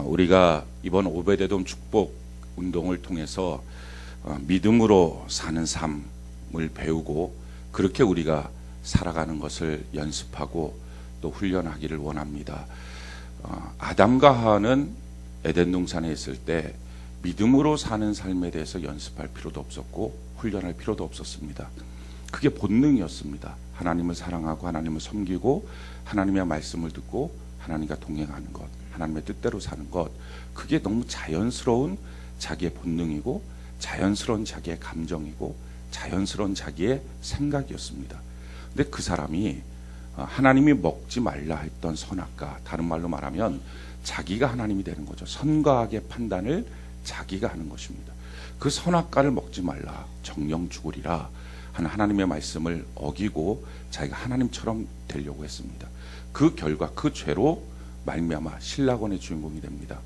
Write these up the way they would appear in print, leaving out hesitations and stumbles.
우리가 이번 오베데돔 축복 운동을 통해서 믿음으로 사는 삶을 배우고 그렇게 우리가 살아가는 것을 연습하고 또 훈련하기를 원합니다. 아담과 하와는 에덴 동산에 있을 때 믿음으로 사는 삶에 대해서 연습할 필요도 없었고 훈련할 필요도 없었습니다. 그게 본능이었습니다. 하나님을 사랑하고 하나님을 섬기고 하나님의 말씀을 듣고 하나님과 동행하는 것, 하나님의 뜻대로 사는 것, 그게 너무 자연스러운 자기의 본능이고 자연스러운 자기의 감정이고 자연스러운 자기의 생각이었습니다. 근데 그 사람이 하나님이 먹지 말라 했던 선악과, 다른 말로 말하면 자기가 하나님이 되는 거죠. 선과 악의 판단을 자기가 하는 것입니다. 그 선악과를 먹지 말라, 정령 죽으리라 하는 하나님의 말씀을 어기고 자기가 하나님처럼 되려고 했습니다. 그 결과, 그 죄로 말미암아 신라곤의 주인공이 됩니다.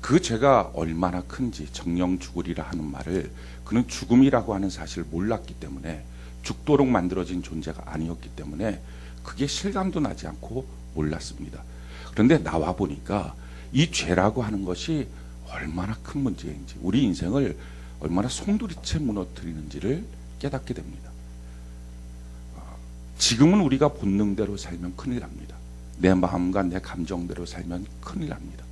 그 죄가 얼마나 큰지, 정령 죽으리라 하는 말을 그는 죽음이라고 하는 사실을 몰랐기 때문에, 죽도록 만들어진 존재가 아니었기 때문에 그게 실감도 나지 않고 몰랐습니다. 그런데 나와 보니까 이 죄라고 하는 것이 얼마나 큰 문제인지, 우리 인생을 얼마나 송두리째 무너뜨리는지를 깨닫게 됩니다. 지금은 우리가 본능대로 살면 큰일 납니다. 내 마음과 내 감정대로 살면 큰일 납니다.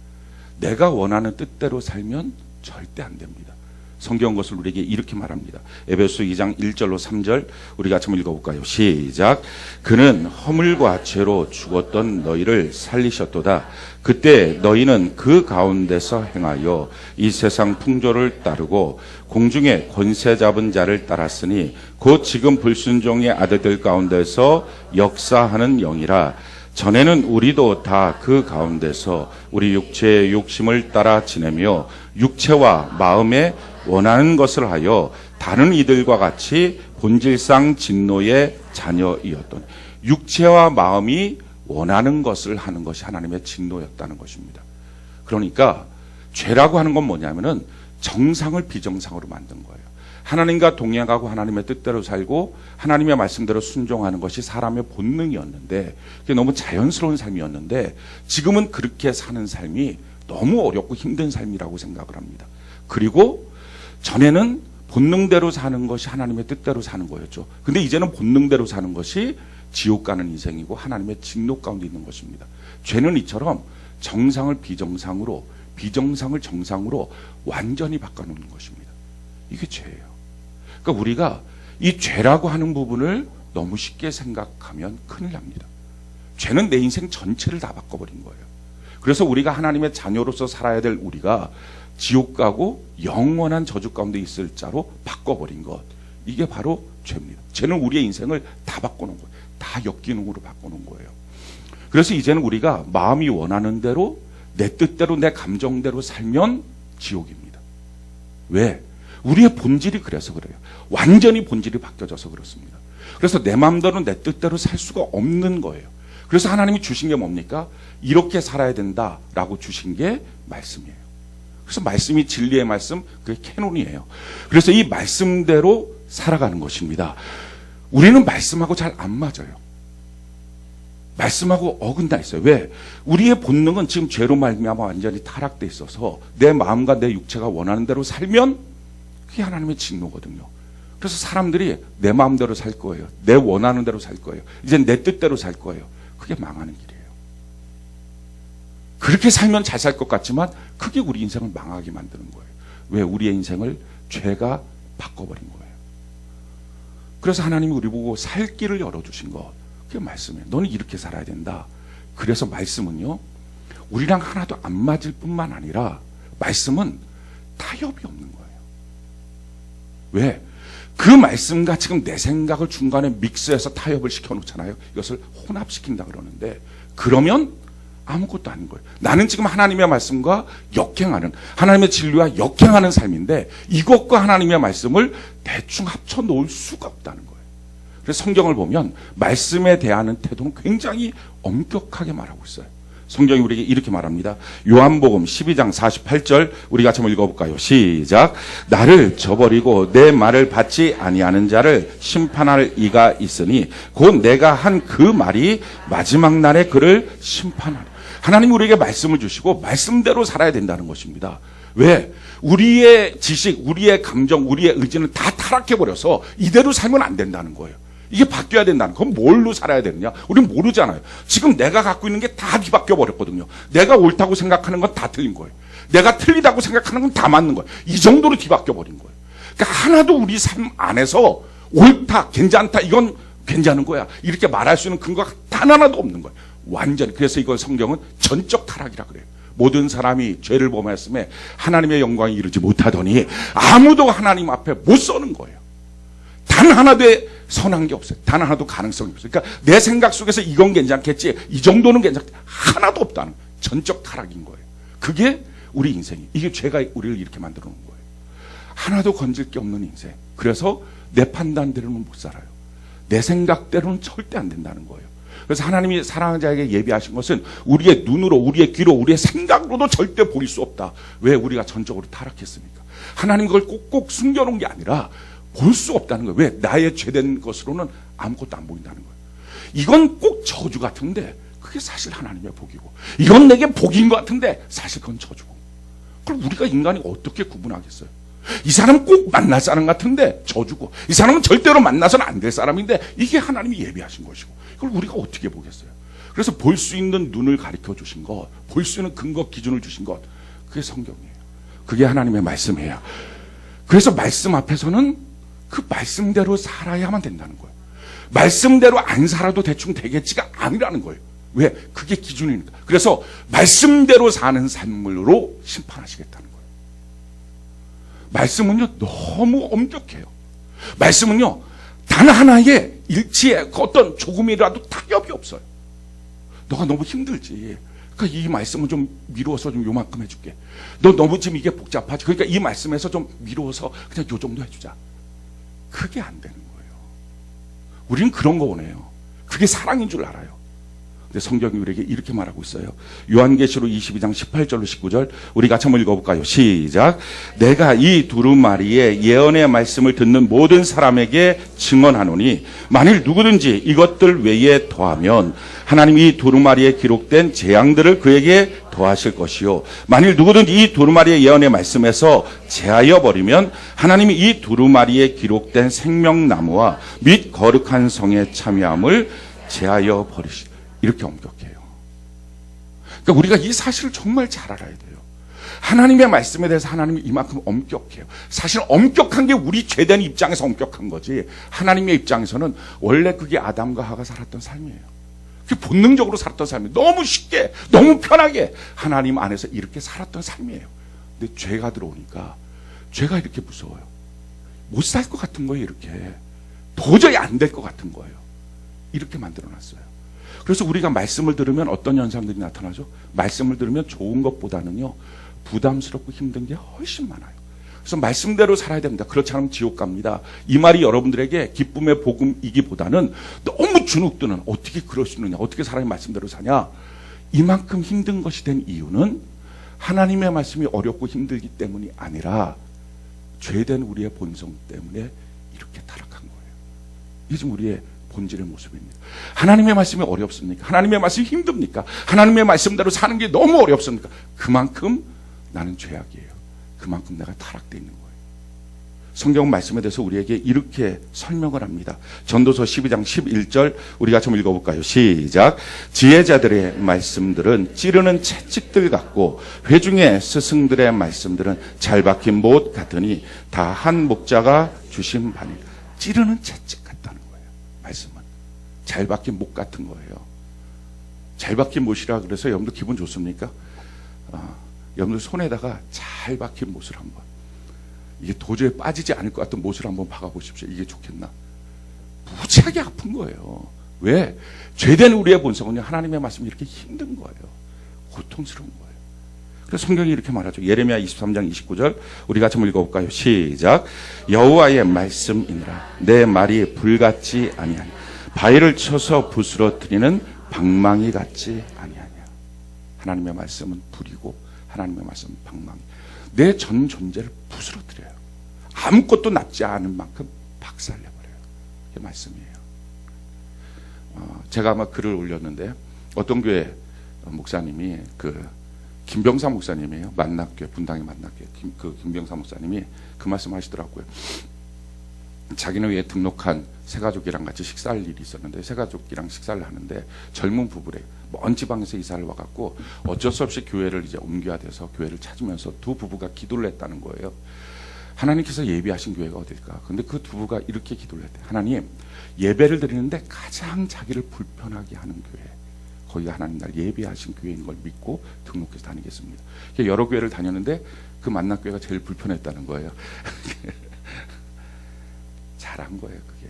내가 원하는 뜻대로 살면 절대 안 됩니다. 성경 것을 우리에게 이렇게 말합니다. 에베소 2장 1절로 3절 우리 같이 한번 읽어볼까요? 시작. 그는 허물과 죄로 죽었던 너희를 살리셨도다. 그때 너희는 그 가운데서 행하여 이 세상 풍조를 따르고 공중에 권세 잡은 자를 따랐으니 곧 지금 불순종의 아들들 가운데서 역사하는 영이라. 전에는 우리도 다 그 가운데서 우리 육체의 욕심을 따라 지내며 육체와 마음에 원하는 것을 하여 다른 이들과 같이 본질상 진노의 자녀이었던, 육체와 마음이 원하는 것을 하는 것이 하나님의 진노였다는 것입니다. 그러니까 죄라고 하는 건 뭐냐면은 정상을 비정상으로 만든 거예요. 하나님과 동행하고 하나님의 뜻대로 살고 하나님의 말씀대로 순종하는 것이 사람의 본능이었는데, 그게 너무 자연스러운 삶이었는데 지금은 그렇게 사는 삶이 너무 어렵고 힘든 삶이라고 생각을 합니다. 그리고 전에는 본능대로 사는 것이 하나님의 뜻대로 사는 거였죠. 근데 이제는 본능대로 사는 것이 지옥 가는 인생이고 하나님의 진노 가운데 있는 것입니다. 죄는 이처럼 정상을 비정상으로, 비정상을 정상으로 완전히 바꿔놓는 것입니다. 이게 죄예요. 그러니까 우리가 이 죄라고 하는 부분을 너무 쉽게 생각하면 큰일 납니다. 죄는 내 인생 전체를 다 바꿔버린 거예요. 그래서 우리가 하나님의 자녀로서 살아야 될 우리가 지옥 가고 영원한 저주 가운데 있을 자로 바꿔버린 것, 이게 바로 죄입니다. 죄는 우리의 인생을 다 바꿔놓은 거예요. 다 역기능으로 바꿔놓은 거예요. 그래서 이제는 우리가 마음이 원하는 대로, 내 뜻대로, 내 감정대로 살면 지옥입니다. 왜? 우리의 본질이 그래서 그래요. 완전히 본질이 바뀌어져서 그렇습니다. 그래서 내 마음대로 내 뜻대로 살 수가 없는 거예요. 그래서 하나님이 주신 게 뭡니까? 이렇게 살아야 된다라고 주신 게 말씀이에요. 그래서 말씀이 진리의 말씀, 그게 캐논이에요. 그래서 이 말씀대로 살아가는 것입니다. 우리는 말씀하고 잘 안 맞아요. 말씀하고 어긋나 있어요. 왜? 우리의 본능은 지금 죄로 말미암아 완전히 타락돼 있어서 내 마음과 내 육체가 원하는 대로 살면 그게 하나님의 진노거든요. 그래서 사람들이 내 마음대로 살 거예요. 내 원하는 대로 살 거예요. 이제 내 뜻대로 살 거예요. 그게 망하는 길이에요. 그렇게 살면 잘 살 것 같지만 그게 우리 인생을 망하게 만드는 거예요. 왜? 우리의 인생을 죄가 바꿔버린 거예요. 그래서 하나님이 우리 보고 살 길을 열어주신 것, 그게 말씀이에요. 너는 이렇게 살아야 된다. 그래서 말씀은요, 우리랑 하나도 안 맞을 뿐만 아니라 말씀은 타협이 없는 거예요. 왜? 그 말씀과 지금 내 생각을 중간에 믹스해서 타협을 시켜놓잖아요. 이것을 혼합시킨다 그러는데, 그러면 아무것도 아닌 거예요. 나는 지금 하나님의 말씀과 역행하는, 하나님의 진리와 역행하는 삶인데 이것과 하나님의 말씀을 대충 합쳐 놓을 수가 없다는 거예요. 그래서 성경을 보면 말씀에 대하는 태도는 굉장히 엄격하게 말하고 있어요. 성경이 우리에게 이렇게 말합니다. 요한복음 12장 48절 우리 같이 한번 읽어볼까요? 시작. 나를 저버리고 내 말을 받지 아니하는 자를 심판할 이가 있으니 곧 내가 한 그 말이 마지막 날에 그를 심판하리. 하나님 우리에게 말씀을 주시고 말씀대로 살아야 된다는 것입니다. 왜? 우리의 지식, 우리의 감정, 우리의 의지는 다 타락해버려서 이대로 살면 안 된다는 거예요. 이게 바뀌어야 된다는 거. 그럼 뭘로 살아야 되느냐? 우리는 모르잖아요. 지금 내가 갖고 있는 게 다 뒤바뀌어 버렸거든요. 내가 옳다고 생각하는 건 다 틀린 거예요. 내가 틀리다고 생각하는 건 다 맞는 거예요. 이 정도로 뒤바뀌어 버린 거예요. 그러니까 하나도 우리 삶 안에서 옳다, 괜찮다, 이건 괜찮은 거야, 이렇게 말할 수 있는 근거가 단 하나도 없는 거예요. 완전히. 그래서 이건 성경은 전적 타락이라 그래요. 모든 사람이 죄를 범하였음에 하나님의 영광에 이르지 못하더니 아무도 하나님 앞에 못 서는 거예요. 단 하나도 선한 게 없어요. 단 하나도 가능성이 없어요. 그러니까 내 생각 속에서 이건 괜찮겠지, 이 정도는 괜찮겠지, 하나도 없다는 전적 타락인 거예요. 그게 우리 인생이, 이게 죄가 우리를 이렇게 만들어 놓은 거예요. 하나도 건질 게 없는 인생. 그래서 내 판단대로는 못 살아요. 내 생각대로는 절대 안 된다는 거예요. 그래서 하나님이 사랑하는 자에게 예비하신 것은 우리의 눈으로, 우리의 귀로, 우리의 생각으로도 절대 보일 수 없다. 왜? 우리가 전적으로 타락했으니까. 하나님 그걸 꼭꼭 숨겨놓은 게 아니라 볼 수 없다는 거예요. 왜? 나의 죄된 것으로는 아무것도 안 보인다는 거예요. 이건 꼭 저주 같은데 그게 사실 하나님의 복이고, 이건 내게 복인 것 같은데 사실 그건 저주고. 그럼 우리가 인간이 어떻게 구분하겠어요? 이 사람은 꼭 만날 사람 같은데 저주고, 이 사람은 절대로 만나서는 안 될 사람인데 이게 하나님이 예비하신 것이고, 이걸 우리가 어떻게 보겠어요? 그래서 볼 수 있는 눈을 가르쳐 주신 것, 볼 수 있는 근거 기준을 주신 것, 그게 성경이에요. 그게 하나님의 말씀이에요. 그래서 말씀 앞에서는 그 말씀대로 살아야만 된다는 거예요. 말씀대로 안 살아도 대충 되겠지가 아니라는 거예요. 왜? 그게 기준이니까. 그래서 말씀대로 사는 삶으로 심판하시겠다는 거예요. 말씀은요 너무 엄격해요. 말씀은요 단 하나의 일치에 어떤 조금이라도 타협이 없어요. 너가 너무 힘들지, 그러니까 이 말씀은 좀 미루어서 좀 요만큼 해줄게. 너 너무 지금 이게 복잡하지, 그러니까 이 말씀에서 좀 미루어서 그냥 요 정도 해주자. 그게 안 되는 거예요. 우리는 그런 거 원해요. 그게 사랑인 줄 알아요. 근데 성경이 우리에게 이렇게 말하고 있어요. 요한계시록 22장 18절로 19절 우리 같이 한번 읽어볼까요? 시작. 내가 이 두루마리의 예언의 말씀을 듣는 모든 사람에게 증언하노니 만일 누구든지 이것들 외에 더하면 하나님이 이 두루마리에 기록된 재앙들을 그에게 더하실 것이요, 만일 누구든지 이 두루마리의 예언의 말씀에서 제하여 버리면 하나님이 이 두루마리에 기록된 생명나무와 및 거룩한 성의 참여함을 제하여 버리시. 이렇게 엄격해요. 그러니까 우리가 이 사실을 정말 잘 알아야 돼요. 하나님의 말씀에 대해서 하나님이 이만큼 엄격해요. 사실 엄격한 게 우리 죄된 입장에서 엄격한 거지, 하나님의 입장에서는 원래 그게 아담과 하가 살았던 삶이에요. 그게 본능적으로 살았던 삶이에요. 너무 쉽게, 너무 편하게 하나님 안에서 이렇게 살았던 삶이에요. 근데 죄가 들어오니까 죄가 이렇게 무서워요. 못 살 것 같은 거예요. 이렇게 도저히 안 될 것 같은 거예요. 이렇게 만들어놨어요. 그래서 우리가 말씀을 들으면 어떤 현상들이 나타나죠? 말씀을 들으면 좋은 것보다는요 부담스럽고 힘든 게 훨씬 많아요. 그래서 말씀대로 살아야 됩니다. 그렇지 않으면 지옥 갑니다. 이 말이 여러분들에게 기쁨의 복음이기보다는 너무 주눅드는, 어떻게 그럴 수 있느냐, 어떻게 사람이 말씀대로 사냐, 이만큼 힘든 것이 된 이유는 하나님의 말씀이 어렵고 힘들기 때문이 아니라 죄된 우리의 본성 때문에 이렇게 타락한 거예요. 이게 지금 우리의 본질의 모습입니다. 하나님의 말씀이 어렵습니까? 하나님의 말씀이 힘듭니까? 하나님의 말씀대로 사는 게 너무 어렵습니까? 그만큼 나는 죄악이에요. 그만큼 내가 타락되어 있는 거예요. 성경 말씀에 대해서 우리에게 이렇게 설명을 합니다. 전도서 12장 11절 우리 같이 한번 읽어볼까요? 시작. 지혜자들의 말씀들은 찌르는 채찍들 같고 회중의 스승들의 말씀들은 잘 박힌 못 같으니 다 한 목자가 주신 바니. 찌르는 채찍 같다는 거예요. 말씀은 잘 박힌 못 같은 거예요. 잘 박힌 못이라 그래서 여러분들 기분 좋습니까? 여러분들 손에다가 잘 박힌 못을 한번, 이게 도저히 빠지지 않을 것 같은 못을 한번 박아보십시오. 이게 좋겠나? 무지하게 아픈 거예요. 왜? 죄된 우리의 본성은요 하나님의 말씀이 이렇게 힘든 거예요. 고통스러운 거예요. 그래서 성경이 이렇게 말하죠. 예레미야 23장 29절 우리 같이 한번 읽어볼까요? 시작. 여호와의 말씀이니라 내 말이 불같지 아니하니 바위를 쳐서 부스러뜨리는 방망이 같지 아니하냐. 하나님의 말씀은 불이고 하나님의 말씀은 방망이. 내 전 존재를 부스러뜨려요. 아무것도 남지 않은 만큼 박살내버려요. 이게 말씀이에요. 제가 아마 글을 올렸는데 어떤 교회 목사님이 김병사 목사님이에요. 만납교회 분당의 만납교회 김병사 목사님이 그 말씀하시더라고요. 자기는 위에 등록한 새가족이랑 같이 식사할 일이 있었는데 새가족이랑 식사를 하는데 젊은 부부래 먼 지방에서 이사를 와갖고 어쩔 수 없이 교회를 이제 옮겨야 돼서 교회를 찾으면서 두 부부가 기도를 했다는 거예요. 하나님께서 예비하신 교회가 어딜까? 근데 그 부부가 이렇게 기도를 했대. 하나님, 예배를 드리는데 가장 자기를 불편하게 하는 교회, 거기가 하나님 날 예비하신 교회인 걸 믿고 등록해서 다니겠습니다. 여러 교회를 다녔는데 그 만납교회가 제일 불편했다는 거예요. 잘한 거예요. 그게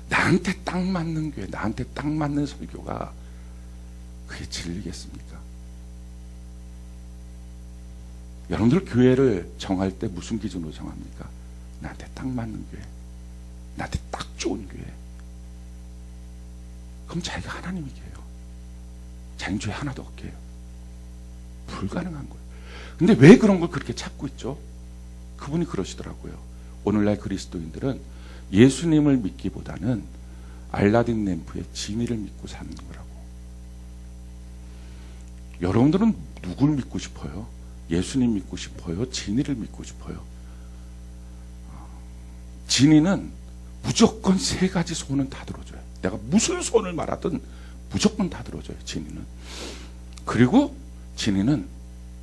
나한테 딱 맞는 교회, 나한테 딱 맞는 설교가 그게 진리겠습니까? 여러분들 교회를 정할 때 무슨 기준으로 정합니까? 나한테 딱 맞는 교회, 나한테 딱 좋은 교회. 그럼 자기가 하나님이게 해요. 자기는 죄 하나도 없게 해요. 불가능한 거예요. 근데 왜 그런 걸 그렇게 찾고 있죠? 그분이 그러시더라고요. 오늘날 그리스도인들은 예수님을 믿기보다는 알라딘 램프의 진리를 믿고 사는 거라고. 여러분들은 누굴 믿고 싶어요? 예수님 믿고 싶어요? 진리를 믿고 싶어요? 진리는 무조건 세 가지 소원은 다 들어줘요. 내가 무슨 소원을 말하든 무조건 다 들어줘요. 진리는. 그리고 진리는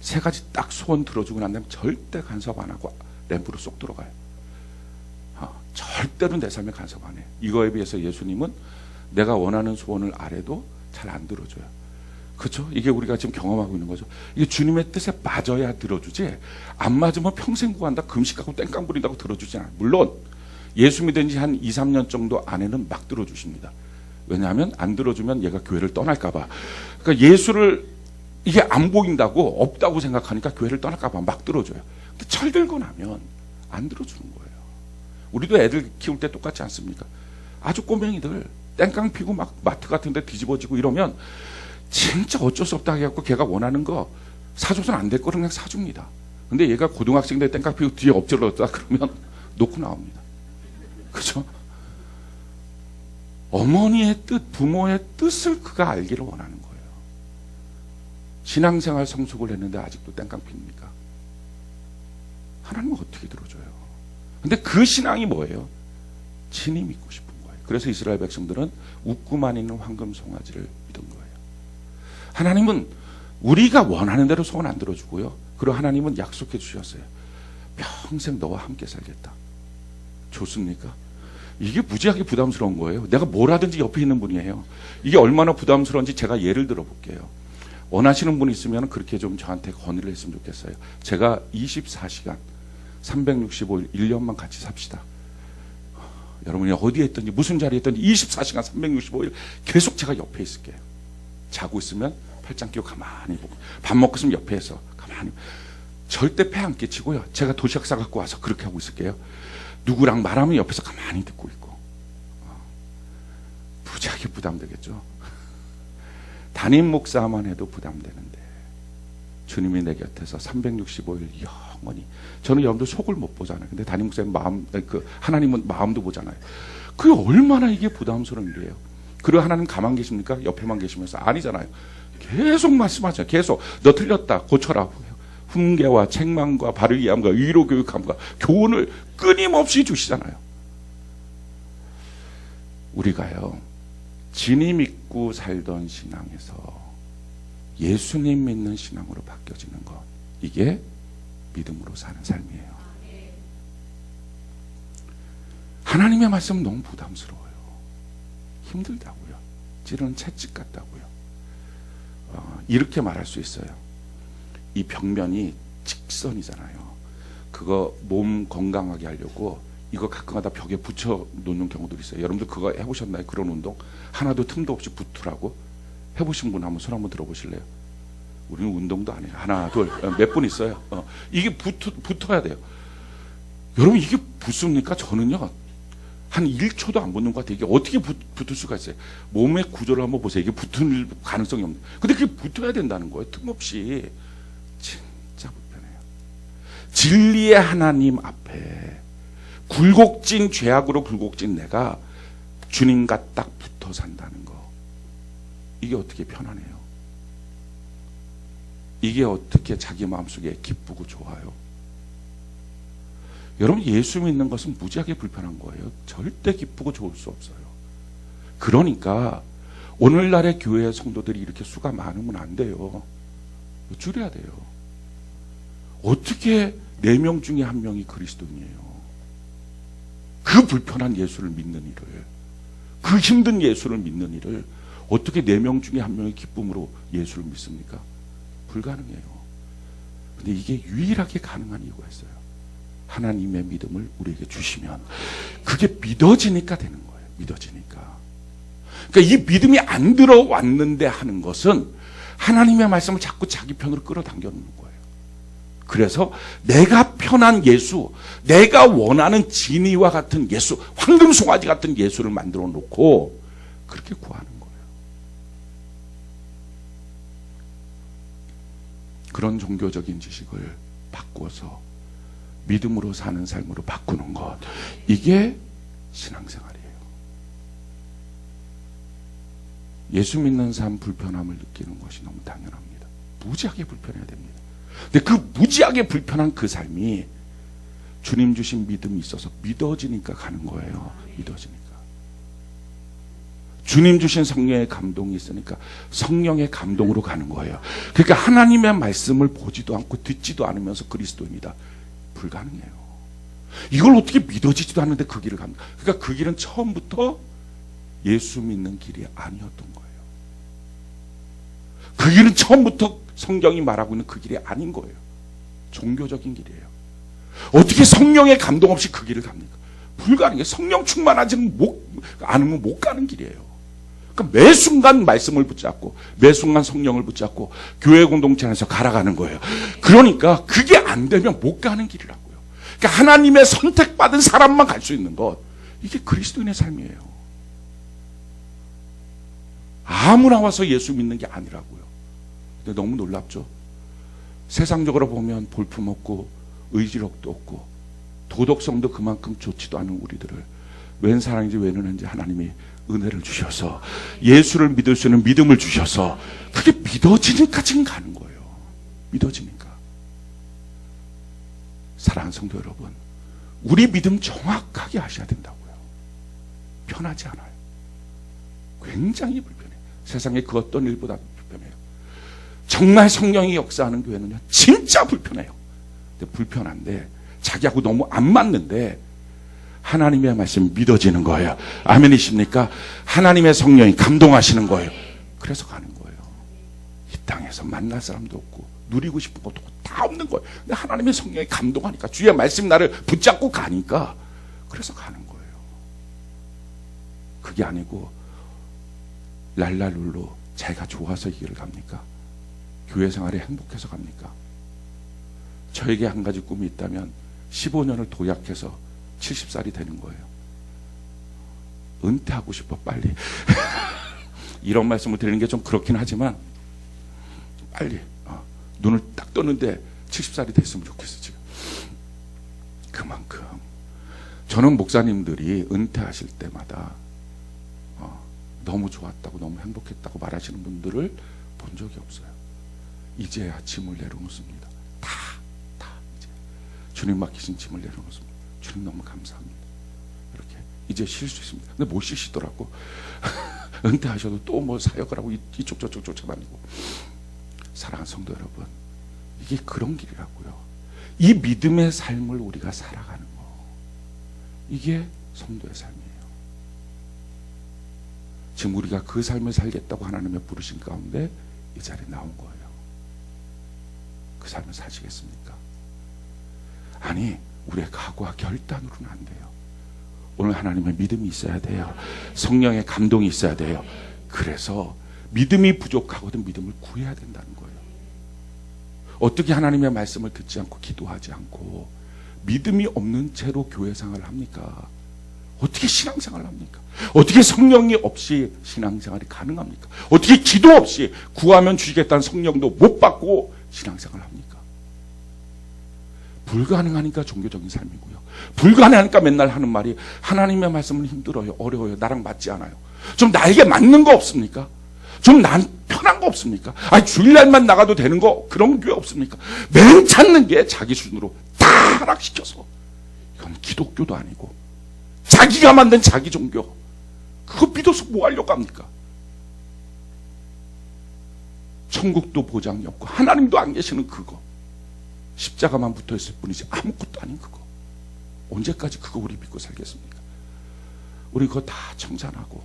세 가지 딱 소원 들어주고 난 다음에 절대 간섭 안 하고 램프로 쏙 들어가요. 절대로 내 삶에 간섭 안 해요. 이거에 비해서 예수님은 내가 원하는 소원을 아래도 잘 안 들어줘요. 그렇죠? 이게 우리가 지금 경험하고 있는 거죠. 이게 주님의 뜻에 맞아야 들어주지, 안 맞으면 평생 구한다, 금식하고 땡깡 부린다고 들어주지 않아요. 물론 예수 믿은 지 한 2, 3년 정도 안에는 막 들어주십니다. 왜냐하면 안 들어주면 얘가 교회를 떠날까 봐. 그러니까 예수를 이게 안 보인다고, 없다고 생각하니까 교회를 떠날까 봐 막 들어줘요. 근데 철들고 나면 안 들어주는 거예요. 우리도 애들 키울 때 똑같지 않습니까? 아주 꼬맹이들 땡깡 피고 막 마트 같은 데 뒤집어지고 이러면 진짜 어쩔 수 없다 해갖고 걔가 원하는 거 사줘서는 안 될 거를 그냥 사줍니다. 근데 얘가 고등학생 때 땡깡 피고 뒤에 엎질렀다 그러면 놓고 나옵니다. 그죠? 어머니의 뜻, 부모의 뜻을 그가 알기를 원하는 거예요. 신앙생활 성숙을 했는데 아직도 땡깡 핍니까? 하나님은 어떻게 들어줘요? 근데 그 신앙이 뭐예요? 진이 믿고 싶은 거예요. 그래서 이스라엘 백성들은 웃고만 있는 황금 송아지를 믿은 거예요. 하나님은 우리가 원하는 대로 소원 안 들어주고요. 그리고 하나님은 약속해 주셨어요. 평생 너와 함께 살겠다. 좋습니까? 이게 무지하게 부담스러운 거예요. 내가 뭘 하든지 옆에 있는 분이에요. 이게 얼마나 부담스러운지 제가 예를 들어 볼게요. 원하시는 분이 있으면 그렇게 좀 저한테 건의를 했으면 좋겠어요. 제가 24시간 365일 1년만 같이 삽시다. 여러분이 어디에 있든지 무슨 자리에 있든지 24시간 365일 계속 제가 옆에 있을게요. 자고 있으면 팔짱 끼고 가만히 보고, 밥 먹고 있으면 옆에서 가만히, 절대 폐 안 끼치고요. 제가 도시락 싸갖고 와서 그렇게 하고 있을게요. 누구랑 말하면 옆에서 가만히 듣고 있고. 무지하게 부담되겠죠. 담임 목사만 해도 부담되는데 주님이 내 곁에서 365일 영원히. 저는 여러분들 속을 못 보잖아요. 근데 담임 목사님 마음, 하나님은 마음도 보잖아요. 그게 얼마나 이게 부담스러운 일이에요. 그리고 하나님 가만 계십니까? 옆에만 계시면서? 아니잖아요. 계속 말씀하잖아요. 계속 너 틀렸다 고쳐라. 훈계와 책망과 바르게 함과 위로 교육함과 교훈을 끊임없이 주시잖아요. 우리가요, 진이 믿고 살던 신앙에서 예수님 믿는 신앙으로 바뀌어지는 것, 이게 믿음으로 사는 삶이에요. 하나님의 말씀은 너무 부담스러워요. 힘들다고요. 찌르는 채찍 같다고요. 이렇게 말할 수 있어요. 이 벽면이 직선이잖아요. 그거 몸 건강하게 하려고 이거 가끔가다 벽에 붙여 놓는 경우도 있어요. 여러분들 그거 해보셨나요? 그런 운동? 하나도 틈도 없이 붙으라고? 해보신 분 한번 손 한번 들어보실래요? 우리는 운동도 안 해요. 하나, 둘, 몇 분 있어요. 이게 붙어야 돼요. 여러분 이게 붙습니까? 저는요, 한 1초도 안 붙는 것 같아요. 이게 어떻게 붙을 수가 있어요? 몸의 구조를 한번 보세요. 이게 붙을 가능성이 없는. 근데 그게 붙어야 된다는 거예요. 틈없이. 진짜 불편해요. 진리의 하나님 앞에 굴곡진 죄악으로 굴곡진 내가 주님과 딱 붙어 산다는 거. 이게 어떻게 편안해요? 이게 어떻게 자기 마음속에 기쁘고 좋아요? 여러분, 예수 믿는 것은 무지하게 불편한 거예요. 절대 기쁘고 좋을 수 없어요. 그러니까 오늘날의 교회 성도들이 이렇게 수가 많으면 안 돼요. 줄여야 돼요. 어떻게 4명 중에 1명이 그리스도인이에요? 그 불편한 예수를 믿는 일을, 그 힘든 예수를 믿는 일을 어떻게 4명 중에 1명의 기쁨으로 예수를 믿습니까? 불가능해요. 근데 이게 유일하게 가능한 이유가 있어요. 하나님의 믿음을 우리에게 주시면 그게 믿어지니까 되는 거예요. 믿어지니까. 그러니까 이 믿음이 안 들어왔는데 하는 것은 하나님의 말씀을 자꾸 자기 편으로 끌어당겨 놓는 거예요. 그래서 내가 편한 예수, 내가 원하는 진리와 같은 예수, 황금송아지 같은 예수를 만들어 놓고 그렇게 구하는 거예요. 그런 종교적인 지식을 바꾸어서 믿음으로 사는 삶으로 바꾸는 것, 이게 신앙생활이에요. 예수 믿는 삶 불편함을 느끼는 것이 너무 당연합니다. 무지하게 불편해야 됩니다. 근데 그 무지하게 불편한 그 삶이 주님 주신 믿음이 있어서 믿어지니까 가는 거예요. 믿어지니까. 주님 주신 성령의 감동이 있으니까 성령의 감동으로 가는 거예요. 그러니까 하나님의 말씀을 보지도 않고 듣지도 않으면서 그리스도인이다. 불가능해요. 이걸 어떻게 믿어지지도 않는데 그 길을 갑니까? 그러니까 그 길은 처음부터 예수 믿는 길이 아니었던 거예요. 그 길은 처음부터 성경이 말하고 있는 그 길이 아닌 거예요. 종교적인 길이에요. 어떻게 성령의 감동 없이 그 길을 갑니까? 불가능해요. 성령 충만하지는 않으면 못 가는 길이에요. 그러니까 매 순간 말씀을 붙잡고 매 순간 성령을 붙잡고 교회 공동체 안에서 갈아가는 거예요. 그러니까 그게 안 되면 못 가는 길이라고요. 그러니까 하나님의 선택받은 사람만 갈 수 있는 것, 이게 그리스도인의 삶이에요. 아무나 와서 예수 믿는 게 아니라고요. 근데 너무 놀랍죠? 세상적으로 보면 볼품없고 의지력도 없고 도덕성도 그만큼 좋지도 않은 우리들을 웬 사랑인지 왜 그러는지 하나님이 은혜를 주셔서 예수를 믿을 수 있는 믿음을 주셔서 그게 믿어지니까 지금 가는 거예요. 믿어지니까. 사랑하는 성도 여러분, 우리 믿음 정확하게 하셔야 된다고요. 편하지 않아요. 굉장히 불편해요. 세상에 그 어떤 일보다 불편해요. 정말 성령이 역사하는 교회는요, 진짜 불편해요. 근데 불편한데 자기하고 너무 안 맞는데 하나님의 말씀이 믿어지는 거예요. 아멘이십니까? 하나님의 성령이 감동하시는 거예요. 그래서 가는 거예요. 이 땅에서 만날 사람도 없고 누리고 싶은 것도 다 없는 거예요. 근데 하나님의 성령이 감동하니까, 주의 말씀이 나를 붙잡고 가니까, 그래서 가는 거예요. 그게 아니고 랄랄룰로 자기가 좋아서 이 길을 갑니까? 교회 생활에 행복해서 갑니까? 저에게 한 가지 꿈이 있다면 15년을 도약해서 70살이 되는 거예요. 은퇴하고 싶어, 빨리. 이런 말씀을 드리는 게 좀 그렇긴 하지만 빨리 눈을 딱 떴는데 70살이 됐으면 좋겠어. 지금 그만큼 저는 목사님들이 은퇴하실 때마다 너무 좋았다고, 너무 행복했다고 말하시는 분들을 본 적이 없어요. 이제야 짐을 내려놓습니다. 다 이제 주님 맡기신 짐을 내려놓습니다. 주님 너무 감사합니다. 이렇게 이제 쉴 수 있습니다. 근데 못 쉬시더라고. 은퇴하셔도 또 뭐 사역을 하고 이쪽 저쪽 쫓아다니고. 사랑하는 성도 여러분, 이게 그런 길이라고요. 이 믿음의 삶을 우리가 살아가는 거, 이게 성도의 삶이에요. 지금 우리가 그 삶을 살겠다고 하나님의 부르신 가운데 이 자리에 나온 거예요. 그 삶을 사시겠습니까? 아니, 우리의 각오와 결단으로는 안 돼요. 오늘 하나님의 믿음이 있어야 돼요. 성령의 감동이 있어야 돼요. 그래서 믿음이 부족하거든 믿음을 구해야 된다는 거예요. 어떻게 하나님의 말씀을 듣지 않고 기도하지 않고 믿음이 없는 채로 교회 생활을 합니까? 어떻게 신앙생활을 합니까? 어떻게 성령이 없이 신앙생활이 가능합니까? 어떻게 기도 없이 구하면 주시겠다는 성령도 못 받고 신앙생활을 합니까? 불가능하니까 종교적인 삶이고요. 불가능하니까 맨날 하는 말이 하나님의 말씀은 힘들어요, 어려워요, 나랑 맞지 않아요. 좀 나에게 맞는 거 없습니까? 좀 난 편한 거 없습니까? 주일날만 나가도 되는 거 그런 교회 없습니까? 맨 찾는 게 자기 순으로 다 하락시켜서 이건 기독교도 아니고 자기가 만든 자기 종교 그거 믿어서 뭐 하려고 합니까? 천국도 보장이 없고 하나님도 안 계시는 그거 십자가만 붙어있을 뿐이지 아무것도 아닌 그거 언제까지 그거 우리 믿고 살겠습니까? 우리 그거 다 청산하고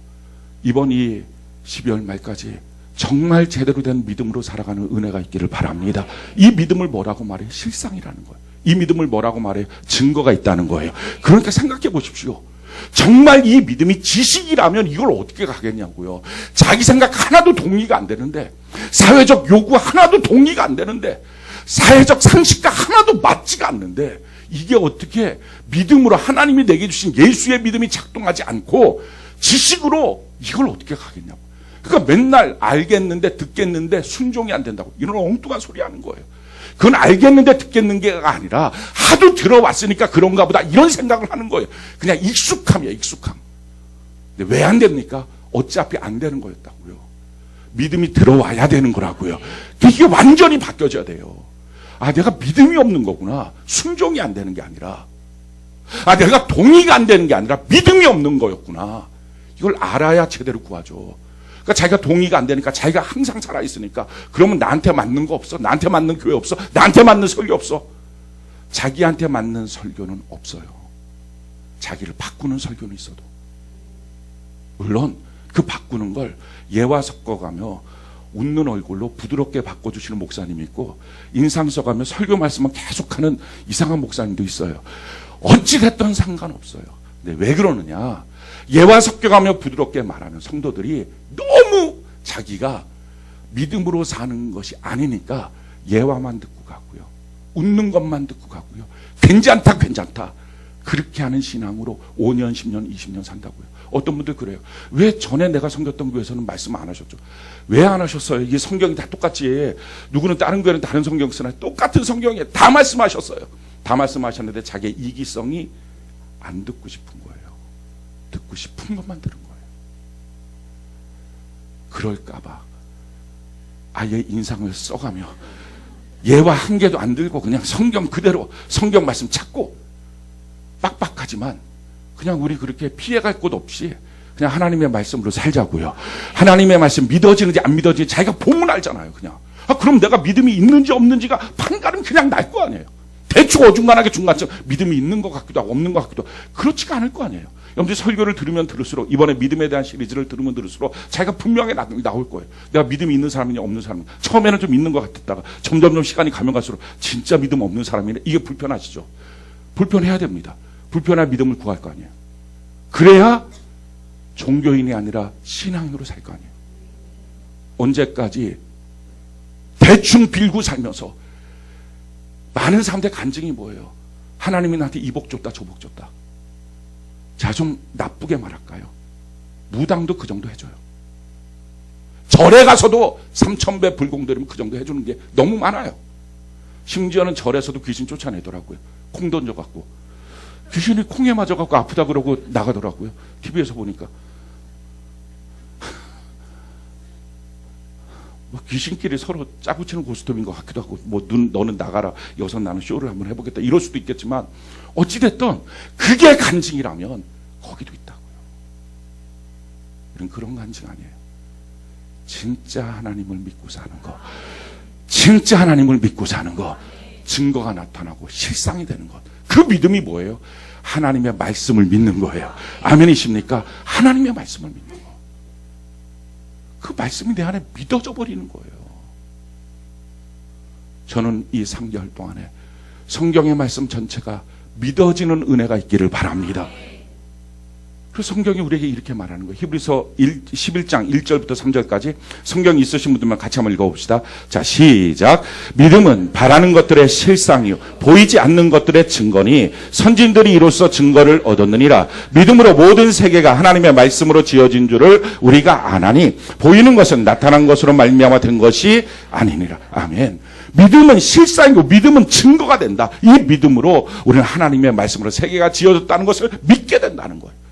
이번 이 12월 말까지 정말 제대로 된 믿음으로 살아가는 은혜가 있기를 바랍니다. 이 믿음을 뭐라고 말해? 실상이라는 거예요. 이 믿음을 뭐라고 말해? 증거가 있다는 거예요. 그러니까 생각해 보십시오. 정말 이 믿음이 지식이라면 이걸 어떻게 가겠냐고요. 자기 생각 하나도 동의가 안 되는데, 사회적 요구 하나도 동의가 안 되는데, 사회적 상식과 하나도 맞지가 않는데, 이게 어떻게 믿음으로 하나님이 내게 주신 예수의 믿음이 작동하지 않고 지식으로 이걸 어떻게 가겠냐고. 그러니까 맨날 알겠는데 듣겠는데 순종이 안 된다고 이런 엉뚱한 소리 하는 거예요. 그건 알겠는데 듣겠는 게 아니라 하도 들어왔으니까 그런가 보다 이런 생각을 하는 거예요. 그냥 익숙함이에요. 익숙함. 근데 왜 안 됩니까? 어차피 안 되는 거였다고요. 믿음이 들어와야 되는 거라고요. 이게 완전히 바뀌어져야 돼요. 내가 믿음이 없는 거구나. 순종이 안 되는 게 아니라 내가 동의가 안 되는 게 아니라 믿음이 없는 거였구나. 이걸 알아야 제대로 구하죠. 그러니까 자기가 동의가 안 되니까 자기가 항상 살아있으니까 그러면 나한테 맞는 거 없어. 나한테 맞는 교회 없어. 나한테 맞는 설교 없어. 자기한테 맞는 설교는 없어요. 자기를 바꾸는 설교는 있어도. 물론 그 바꾸는 걸 예와 섞어가며 웃는 얼굴로 부드럽게 바꿔주시는 목사님이 있고 인상 써가며 설교 말씀만 계속하는 이상한 목사님도 있어요. 어찌됐든 상관없어요. 근데 왜 그러느냐. 예와 섞여가며 부드럽게 말하는 성도들이 너무 자기가 믿음으로 사는 것이 아니니까 예화만 듣고 가고요. 웃는 것만 듣고 가고요. 괜찮다 괜찮다. 그렇게 하는 신앙으로 5년, 10년, 20년 산다고요. 어떤 분들 그래요. 왜 전에 내가 섬겼던 교회에서는 말씀 안 하셨죠? 왜 안 하셨어요? 이게 성경이 다 똑같지. 누구는 다른 교회는 다른 성경 쓰나 똑같은 성경에 다 말씀하셨어요. 다 말씀하셨는데 자기의 이기성이 안 듣고 싶은 거예요. 듣고 싶은 것만 들은 거예요. 그럴까봐 아예 인상을 써가며 예와 한 개도 안 들고 그냥 성경 그대로 성경 말씀 찾고 빡빡하지만 그냥 우리 그렇게 피해갈 곳 없이 그냥 하나님의 말씀으로 살자고요. 하나님의 말씀 믿어지는지 안 믿어지는지 자기가 보면 알잖아요. 그냥 그럼 내가 믿음이 있는지 없는지가 판가름 그냥 날 거 아니에요. 대충 어중간하게 중간쯤 믿음이 있는 것 같기도 하고 없는 것 같기도 하고 그렇지가 않을 거 아니에요. 여러분들 설교를 들으면 들을수록 이번에 믿음에 대한 시리즈를 들으면 들을수록 자기가 분명히 나올 거예요. 내가 믿음이 있는 사람이냐 없는 사람이냐. 처음에는 좀 있는 것 같았다가 점점 시간이 가면 갈수록 진짜 믿음 없는 사람이네. 이게 불편하시죠. 불편해야 됩니다. 불편한 믿음을 구할 거 아니에요. 그래야 종교인이 아니라 신앙인으로 살 거 아니에요. 언제까지 대충 빌고 살면서 많은 사람들의 간증이 뭐예요? 하나님이 나한테 이 복 줬다 저 복 줬다. 자, 좀 나쁘게 말할까요? 무당도 그 정도 해줘요. 절에 가서도 3,000배 불공드리면 그 정도 해주는 게 너무 많아요. 심지어는 절에서도 귀신 쫓아내더라고요. 콩 던져갖고 귀신이 콩에 맞아갖고 아프다 그러고 나가더라고요. TV에서 보니까 뭐 귀신끼리 서로 짜붙이는 고스톱인 것 같기도 하고 너는 나가라 여기서 나는 쇼를 한번 해보겠다 이럴 수도 있겠지만 어찌됐든 그게 간증이라면 거기도 있다고요. 이런 그런 간증 아니에요. 진짜 하나님을 믿고 사는 거, 진짜 하나님을 믿고 사는 거, 증거가 나타나고 실상이 되는 것. 그 믿음이 뭐예요? 하나님의 말씀을 믿는 거예요. 아멘이십니까? 하나님의 말씀을 믿는 거. 그 말씀이 내 안에 믿어져 버리는 거예요. 저는 이 3개월 동안에 성경의 말씀 전체가 믿어지는 은혜가 있기를 바랍니다. 그래서 성경이 우리에게 이렇게 말하는 거예요. 히브리서 11장 1절부터 3절까지 성경 있으신 분들만 같이 한번 읽어봅시다. 자, 시작. 믿음은 바라는 것들의 실상이요 보이지 않는 것들의 증거니 선진들이 이로써 증거를 얻었느니라. 믿음으로 모든 세계가 하나님의 말씀으로 지어진 줄을 우리가 아나니 보이는 것은 나타난 것으로 말미암아 된 것이 아니니라. 아멘. 믿음은 실상이고 믿음은 증거가 된다. 이 믿음으로 우리는 하나님의 말씀으로 세계가 지어졌다는 것을 믿게 된다는 거예요.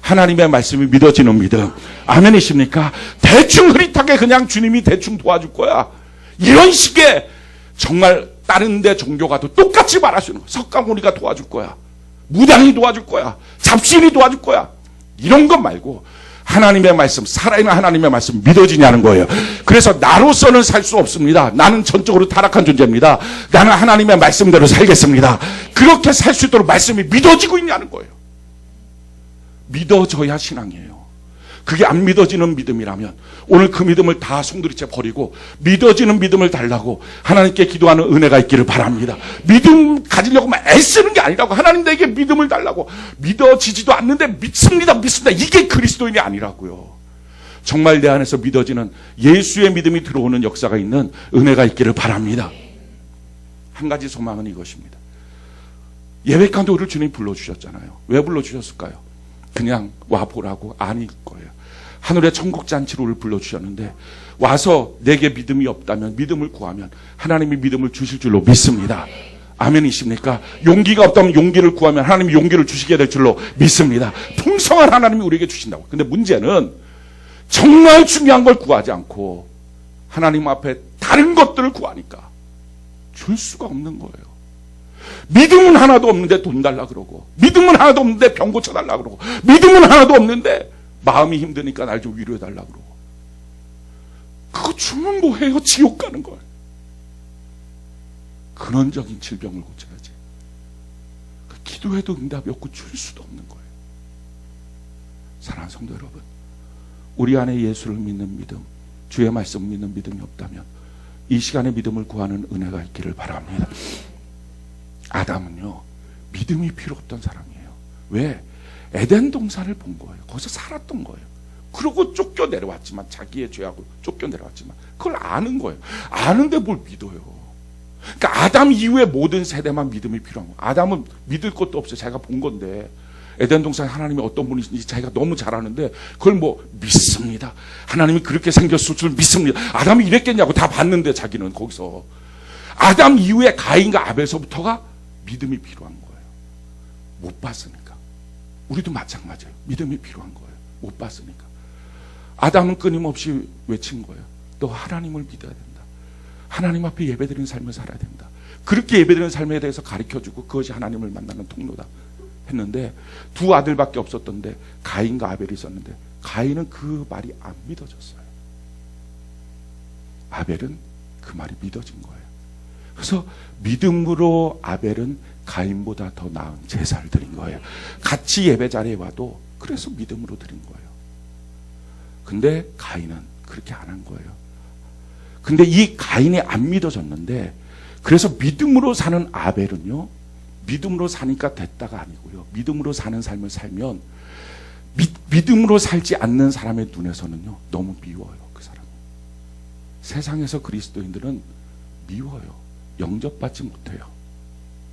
하나님의 말씀이 믿어지는 믿음. 아멘이십니까? 대충 흐릿하게 그냥 주님이 대충 도와줄 거야. 이런 식의 정말 다른 데 종교 가도 똑같이 말하시는 거야. 석가모니가 도와줄 거야. 무당이 도와줄 거야. 잡신이 도와줄 거야. 이런 것 말고 하나님의 말씀, 살아있는 하나님의 말씀 믿어지냐는 거예요. 그래서 나로서는 살 수 없습니다. 나는 전적으로 타락한 존재입니다. 나는 하나님의 말씀대로 살겠습니다. 그렇게 살 수 있도록 말씀이 믿어지고 있냐는 거예요. 믿어져야 신앙이에요. 그게 안 믿어지는 믿음이라면 오늘 그 믿음을 다 송두리째 버리고 믿어지는 믿음을 달라고 하나님께 기도하는 은혜가 있기를 바랍니다. 믿음 가지려고만 애쓰는 게 아니라고, 하나님 내게 믿음을 달라고. 믿어지지도 않는데 믿습니다 이게 그리스도인이 아니라고요. 정말 내 안에서 믿어지는 예수의 믿음이 들어오는 역사가 있는 은혜가 있기를 바랍니다. 한 가지 소망은 이것입니다. 예배 가운데 우리를 주님이 불러주셨잖아요. 왜 불러주셨을까요? 그냥 와보라고? 아닐 거예요. 하늘의 천국 잔치로 우리를 불러주셨는데 와서 내게 믿음이 없다면, 믿음을 구하면 하나님이 믿음을 주실 줄로 믿습니다. 아멘이십니까? 용기가 없다면 용기를 구하면 하나님이 용기를 주시게 될 줄로 믿습니다. 풍성한 하나님이 우리에게 주신다고. 근데 문제는 정말 중요한 걸 구하지 않고 하나님 앞에 다른 것들을 구하니까 줄 수가 없는 거예요. 믿음은 하나도 없는데 돈 달라 그러고, 믿음은 하나도 없는데 병 고쳐달라 그러고, 믿음은 하나도 없는데 마음이 힘드니까 날 좀 위로해 달라 그러고. 그거 주면 뭐해요? 지옥 가는 걸. 근원적인 질병을 고쳐야지. 기도해도 응답이 없고 줄 수도 없는 거예요. 사랑하는 성도 여러분, 우리 안에 예수를 믿는 믿음, 주의 말씀 믿는 믿음이 없다면 이 시간에 믿음을 구하는 은혜가 있기를 바랍니다. 아담은요, 믿음이 필요 없던 사람이에요. 왜? 에덴 동산을 본 거예요. 거기서 살았던 거예요. 그러고 쫓겨 내려왔지만, 자기의 죄하고 쫓겨 내려왔지만 그걸 아는 거예요. 아는데 뭘 믿어요? 그러니까 아담 이후의 모든 세대만 믿음이 필요한 거예요. 아담은 믿을 것도 없어요. 자기가 본 건데, 에덴 동산에 하나님이 어떤 분이신지 자기가 너무 잘 아는데 그걸 뭐 믿습니다. 하나님이 그렇게 생겼을 줄 믿습니다. 아담이 이랬겠냐고 다 봤는데 자기는 거기서. 아담 이후에 가인과 아벨서부터가 믿음이 필요한 거예요. 못 봤으니까. 우리도 마찬가지예요. 믿음이 필요한 거예요. 못 봤으니까. 아담은 끊임없이 외친 거예요. 너 하나님을 믿어야 된다. 하나님 앞에 예배드리는 삶을 살아야 된다. 그렇게 예배드리는 삶에 대해서 가르쳐주고 그것이 하나님을 만나는 통로다 했는데, 두 아들밖에 없었던데 가인과 아벨이 있었는데 가인은 그 말이 안 믿어졌어요. 아벨은 그 말이 믿어진 거예요. 그래서 믿음으로 아벨은 가인보다 더 나은 제사를 드린 거예요. 같이 예배 자리에 와도 그래서 믿음으로 드린 거예요. 근데 가인은 그렇게 안 한 거예요. 근데 이 가인이 안 믿어졌는데, 그래서 믿음으로 사는 아벨은요, 믿음으로 사니까 됐다가 아니고요, 믿음으로 사는 삶을 살면 믿음으로 살지 않는 사람의 눈에서는요 너무 미워요. 그 사람. 세상에서 그리스도인들은 미워요. 영접받지 못해요.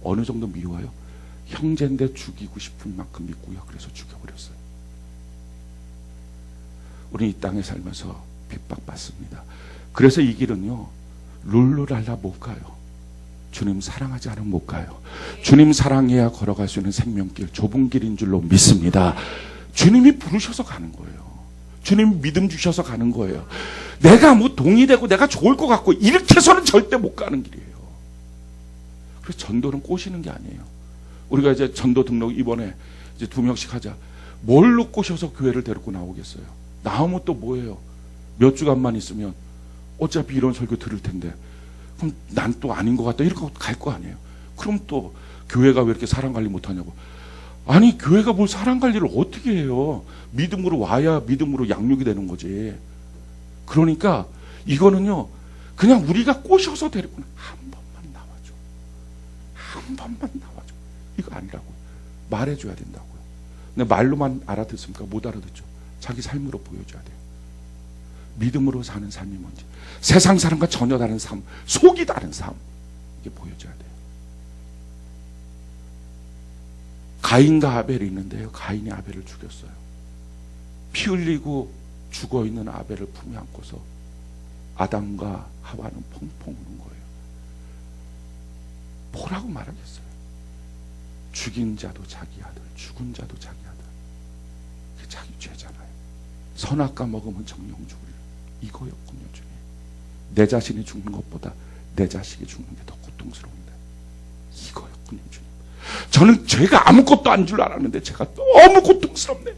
어느 정도 미워요? 형제인데 죽이고 싶은 만큼 믿고요. 그래서 죽여버렸어요. 우리 이 땅에 살면서 핍박받습니다. 그래서 이 길은요 룰루랄라 못 가요. 주님 사랑하지 않으면 못 가요. 주님 사랑해야 걸어갈 수 있는 생명길, 좁은 길인 줄로 믿습니다. 주님이 부르셔서 가는 거예요. 주님 믿음 주셔서 가는 거예요. 내가 뭐 동이 되고 내가 좋을 것 같고 이렇게 해서는 절대 못 가는 길이에요. 그래서 전도는 꼬시는 게 아니에요. 우리가 이제 전도 등록 이번에 이제 2명씩 하자. 뭘로 꼬셔서 교회를 데리고 나오겠어요? 나오면 또 뭐예요? 몇 주간만 있으면 어차피 이런 설교 들을 텐데, 그럼 난 또 아닌 것 같다 이렇게 갈 거 아니에요. 그럼 또 교회가 왜 이렇게 사랑 관리 못하냐고. 아니 교회가 뭘 사랑 관리를 어떻게 해요? 믿음으로 와야 믿음으로 양육이 되는 거지. 그러니까 이거는요 그냥 우리가 꼬셔서 데리고 한 번만 나와줘, 한 번만 나와줘, 이거 아니라고요. 말해줘야 된다고요. 근데 말로만 알아듣습니까? 못 알아듣죠. 자기 삶으로 보여줘야 돼요. 믿음으로 사는 삶이 뭔지, 세상 사람과 전혀 다른 삶, 속이 다른 삶, 이게 보여줘야 돼요. 가인과 아벨이 있는데요, 가인이 아벨을 죽였어요. 피 흘리고 죽어있는 아벨을 품에 안고서 아담과 하와는 펑펑 우는 거예요. 뭐라고 말하겠어요? 죽인 자도 자기 아들, 죽은 자도 자기 아들. 자기 죄잖아요. 선악과 먹으면 정령 죽으리라. 이거였군요, 주님. 내 자신이 죽는 것보다 내 자식이 죽는 게 더 고통스러운데 이거였군요, 주님. 저는 죄가 아무것도 안 줄 알았는데 제가 너무 고통스럽네요.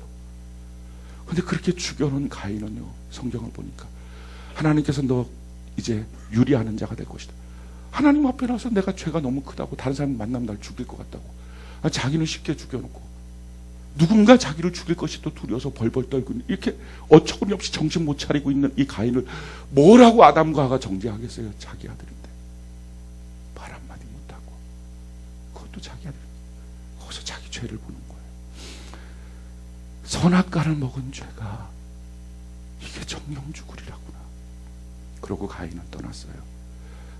근데 그렇게 죽여놓은 가인은요, 성경을 보니까 하나님께서 너 이제 유리하는 자가 될 것이다. 하나님 앞에 나서 내가 죄가 너무 크다고 다른 사람 만나면 날 죽일 것 같다고, 자기는 쉽게 죽여놓고 누군가 자기를 죽일 것이 또 두려워서 벌벌 떨고 있는, 이렇게 어처구니없이 정신 못 차리고 있는 이 가인을 뭐라고 아담과 하가 정죄하겠어요? 자기 아들인데 말 한마디 못하고, 그것도 자기 아들. 거기서 자기 죄를 보는 거예요. 선악과를 먹은 죄가 이게 정령 죽으리라구나. 그러고 가인은 떠났어요.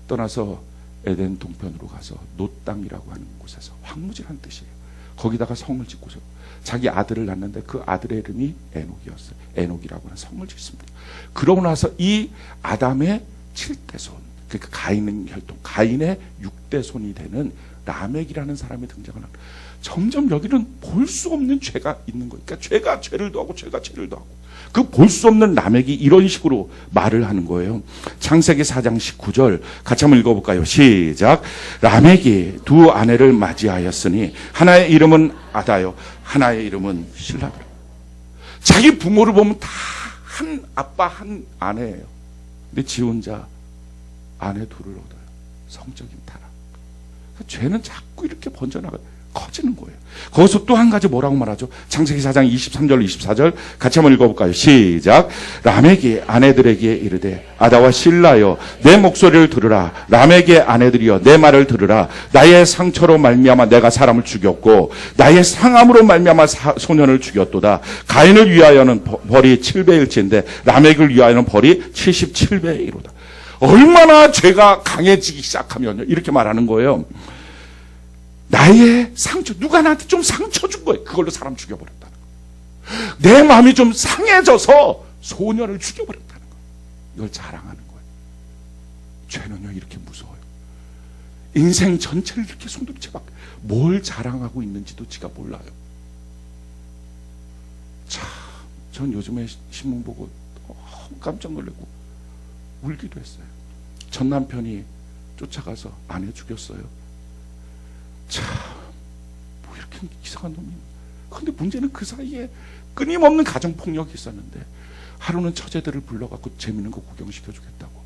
떠나서 에덴 동편으로 가서 놋 땅이라고 하는 곳에서, 황무지란 뜻이에요. 거기다가 성을 짓고서 자기 아들을 낳는데 그 아들의 이름이 에녹이었어요. 에녹이라고 하는 성을 짓습니다. 그러고 나서 이 아담의 7대손, 그러니까 가인의 혈통, 가인의 6대손이 되는 라멕이라는 사람이 등장을 합니다. 점점 여기는 볼 수 없는 죄가 있는 거예요. 그러니까 죄가 죄를 더하고 죄가 죄를 더하고, 그 볼 수 없는 라멕이 이런 식으로 말을 하는 거예요. 창세기 4장 19절 같이 한번 읽어볼까요? 시작. 라멕이 두 아내를 맞이하였으니 하나의 이름은 아다요, 하나의 이름은 실라더라. 자기 부모를 보면 다 한 아빠 한 아내예요. 근데 지 혼자 아내 둘을 얻어요. 성적인 타락. 죄는 자꾸 이렇게 번져나가요. 커지는 거예요. 거기서 또 한 가지 뭐라고 말하죠? 창세기 4장 23절 24절 같이 한번 읽어볼까요? 시작. 라멕이 아내들에게 이르되 아다와 실라여 내 목소리를 들으라. 라멕의 아내들이여 내 말을 들으라. 나의 상처로 말미암아 내가 사람을 죽였고 나의 상함으로 말미암아 소년을 죽였도다. 가인을 위하여는 벌이 7배일지인데 라멕을 위하여는 벌이 77배이로다. 얼마나 죄가 강해지기 시작하면요, 이렇게 말하는 거예요. 나의 상처, 누가 나한테 좀 상처 준 거예요. 그걸로 사람 죽여버렸다는 거예요. 내 마음이 좀 상해져서 소년을 죽여버렸다는 거예요. 이걸 자랑하는 거예요. 죄는요, 이렇게 무서워요. 인생 전체를 이렇게 송두리째 박, 뭘 자랑하고 있는지도 지가 몰라요. 참, 전 요즘에 신문 보고 깜짝 놀라고 울기도 했어요. 전 남편이 쫓아가서 아내 죽였어요. 참, 뭐 이렇게 이상한 놈이. 근데 문제는 그 사이에 끊임없는 가정폭력이 있었는데, 하루는 처제들을 불러갖고 재밌는 거 구경시켜주겠다고.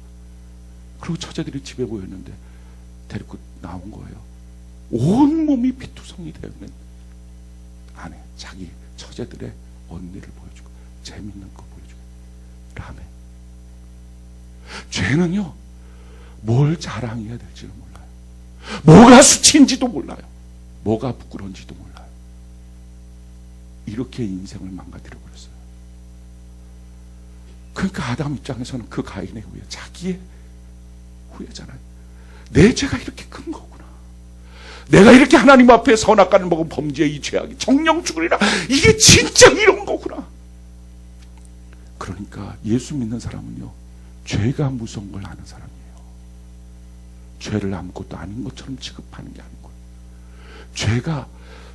그리고 처제들이 집에 모였는데 데리고 나온 거예요. 온몸이 피투성이 되어 있는 아내, 자기 처제들의 언니를 보여주고 재밌는 거 보여주고. 라멘. 죄는요, 뭘 자랑해야 될지를 몰라요. 뭐가 수치인지도 몰라요. 뭐가 부끄러운지도 몰라요. 이렇게 인생을 망가뜨려 버렸어요. 그러니까 아담 입장에서는 그 가인의 후회, 자기의 후회잖아요. 내 죄가 이렇게 큰 거구나. 내가 이렇게 하나님 앞에 선악과를 먹은 범죄의 이 죄악이 정령 죽으리라. 이게 진짜 이런 거구나. 그러니까 예수 믿는 사람은요, 죄가 무서운 걸 아는 사람이에요. 죄를 아무것도 아닌 것처럼 취급하는 게 아닌 거예요. 죄가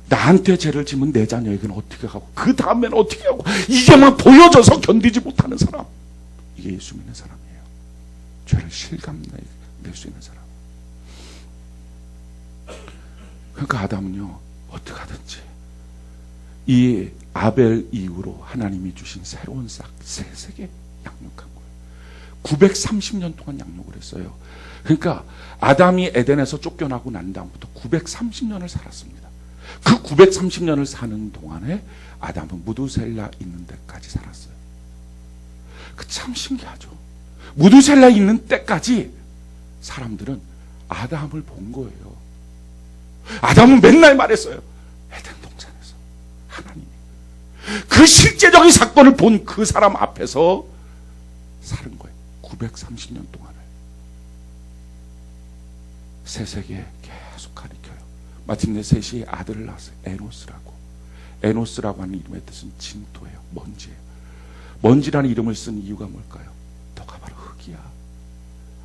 나한테 죄를 지면 내 자녀에게는 어떻게 하고 그 다음에는 어떻게 하고, 이게 막 보여져서 견디지 못하는 사람, 이게 예수 믿는 사람이에요. 죄를 실감낼 수 있는 사람. 그러니까 아담은요, 어떻게 하든지 이 아벨 이후로 하나님이 주신 새로운 싹 세세계 양육한 거예요. 930년 동안 양육을 했어요. 그러니까 아담이 에덴에서 쫓겨나고 난 다음부터 930년을 살았습니다. 그 930년을 사는 동안에 아담은 무두셀라 있는 데까지 살았어요. 그 참 신기하죠. 무두셀라 있는 때까지 사람들은 아담을 본 거예요. 아담은 맨날 말했어요. 에덴 동산에서 하나님이. 그 실제적인 사건을 본 그 사람 앞에서 사는 거예요. 930년 동안을. 셋에게 계속 가르쳐요. 마침내 셋이 아들을 낳았어요. 에노스라고. 에노스라고 하는 이름의 뜻은 진토예요. 먼지예요. 먼지라는 이름을 쓴 이유가 뭘까요? 너가 바로 흙이야.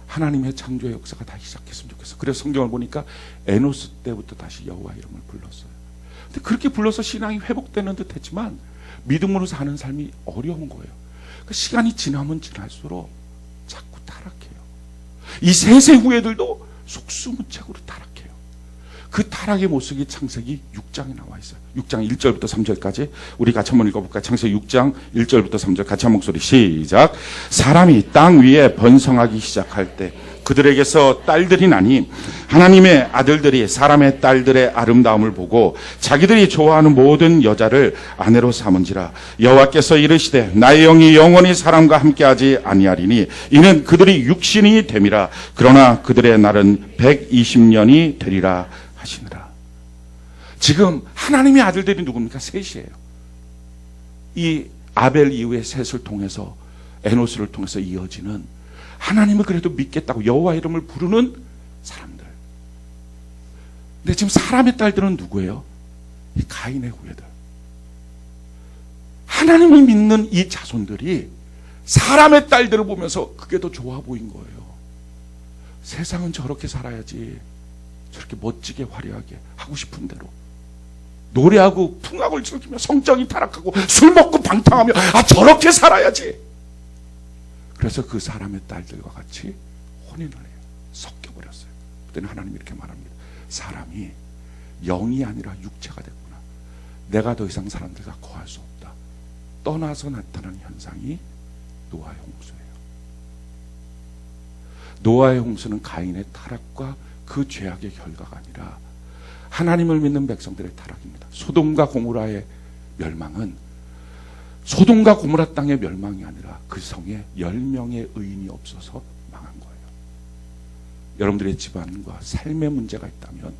하나님의 창조의 역사가 다시 시작했으면 좋겠어. 그래서 성경을 보니까 에노스 때부터 다시 여호와 이름을 불렀어요. 근데 그렇게 불러서 신앙이 회복되는 듯 했지만 믿음으로 사는 삶이 어려운 거예요. 그러니까 시간이 지나면 지날수록 자꾸 타락해요. 이 세세 후예들도 속수무책으로 타락해요. 그 타락의 모습이 창세기 6장에 나와 있어요. 6장 1절부터 3절까지 우리 같이 한번 읽어볼까요? 창세기 6장 1절부터 3절 같이 한 목소리 시작. 사람이 땅 위에 번성하기 시작할 때 그들에게서 딸들이 나니 하나님의 아들들이 사람의 딸들의 아름다움을 보고 자기들이 좋아하는 모든 여자를 아내로 삼은지라. 여호와께서 이르시되 나의 영이 영원히 사람과 함께하지 아니하리니 이는 그들이 육신이 됨이라. 그러나 그들의 날은 120년이 되리라 하시니라. 지금 하나님의 아들들이 누굽니까? 셋이에요. 이 아벨 이후의 셋을 통해서 에노스를 통해서 이어지는 하나님을 그래도 믿겠다고 여호와 이름을 부르는 사람들. 근데 지금 사람의 딸들은 누구예요? 이 가인의 후예들. 하나님을 믿는 이 자손들이 사람의 딸들을 보면서 그게 더 좋아 보인 거예요. 세상은 저렇게 살아야지, 저렇게 멋지게 화려하게 하고 싶은 대로 노래하고 풍악을 즐기며 성정이 타락하고 술 먹고 방탕하며 저렇게 살아야지. 그래서 그 사람의 딸들과 같이 혼인을 해요. 섞여버렸어요. 그때는 하나님이 이렇게 말합니다. 사람이 영이 아니라 육체가 됐구나. 내가 더 이상 사람들과 거할 수 없다. 떠나서 나타난 현상이 노아의 홍수예요. 노아의 홍수는 가인의 타락과 그 죄악의 결과가 아니라 하나님을 믿는 백성들의 타락입니다. 소돔과 고모라의 멸망은 소돔과 고모라 땅의 멸망이 아니라 그 성에 10명의 의인이 없어서 망한 거예요. 여러분들의 집안과 삶의 문제가 있다면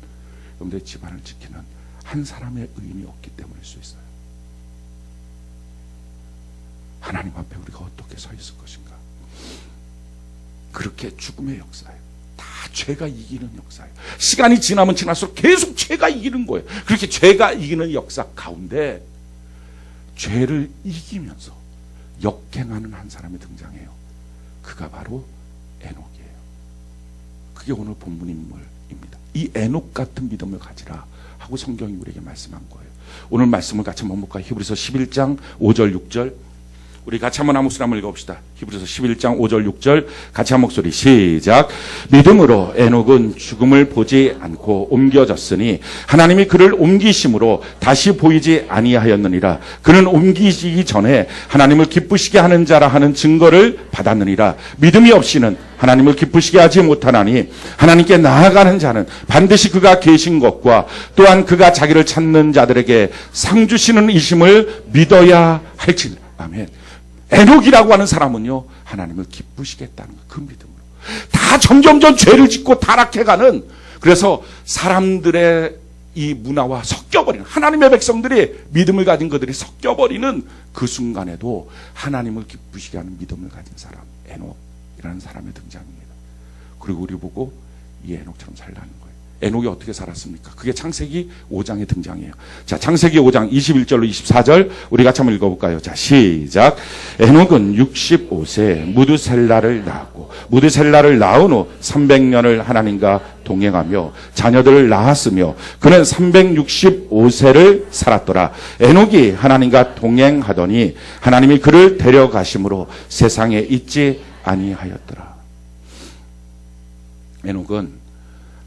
여러분들의 집안을 지키는 한 사람의 의인이 없기 때문일 수 있어요. 하나님 앞에 우리가 어떻게 서 있을 것인가? 그렇게 죽음의 역사예요. 다 죄가 이기는 역사예요. 시간이 지나면 지날수록 계속 죄가 이기는 거예요. 그렇게 죄가 이기는 역사 가운데 죄를 이기면서 역행하는 한 사람이 등장해요. 그가 바로 에녹이에요. 그게 오늘 본문 인물입니다. 이 에녹 같은 믿음을 가지라 하고 성경이 우리에게 말씀한 거예요. 오늘 말씀을 같이 한번 볼까요? 히브리서 11장 5절 6절 우리 같이 한번 한 목소리 한번 읽어봅시다. 히브리서 11장 5절 6절 같이 한 목소리 시작. 믿음으로 에녹은 죽음을 보지 않고 옮겨졌으니 하나님이 그를 옮기심으로 다시 보이지 아니하였느니라. 그는 옮기시기 전에 하나님을 기쁘시게 하는 자라 하는 증거를 받았느니라. 믿음이 없이는 하나님을 기쁘시게 하지 못하나니 하나님께 나아가는 자는 반드시 그가 계신 것과 또한 그가 자기를 찾는 자들에게 상 주시는 이심을 믿어야 할지니라. 아멘. 에녹이라고 하는 사람은요, 하나님을 기쁘시겠다는 거예요. 그 믿음으로. 다 점점점 죄를 짓고 타락해가는, 그래서 사람들의 이 문화와 섞여버리는, 하나님의 백성들이 믿음을 가진 그들이 섞여버리는 그 순간에도 하나님을 기쁘시게 하는 믿음을 가진 사람, 에녹이라는 사람의 등장입니다. 그리고 우리 보고 이 에녹처럼 살라는 거예요. 에녹이 어떻게 살았습니까? 그게 창세기 5장에 등장해요. 자, 창세기 5장 21절로 24절 우리 같이 한번 읽어볼까요? 자, 시작. 에녹은 65세 무드셀라를 낳았고 무드셀라를 낳은 후 300년을 하나님과 동행하며 자녀들을 낳았으며 그는 365세를 살았더라. 에녹이 하나님과 동행하더니 하나님이 그를 데려가심으로 세상에 있지 아니하였더라. 에녹은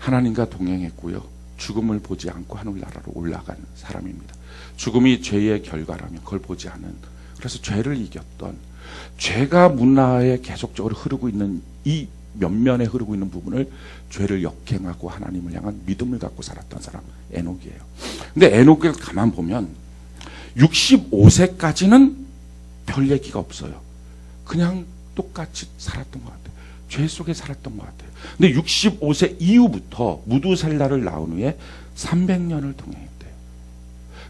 하나님과 동행했고요. 죽음을 보지 않고 하늘나라로 올라간 사람입니다. 죽음이 죄의 결과라면 그걸 보지 않은, 그래서 죄를 이겼던, 죄가 문화에 계속적으로 흐르고 있는 이 면면에 흐르고 있는 부분을 죄를 역행하고 하나님을 향한 믿음을 갖고 살았던 사람 에녹이에요. 근데 에녹을 가만 보면 65세까지는 별 얘기가 없어요. 그냥 똑같이 살았던 것 같아요. 죄 속에 살았던 것 같아요. 근데 65세 이후부터 무두셀라를 낳은 후에 300년을 동행했대요.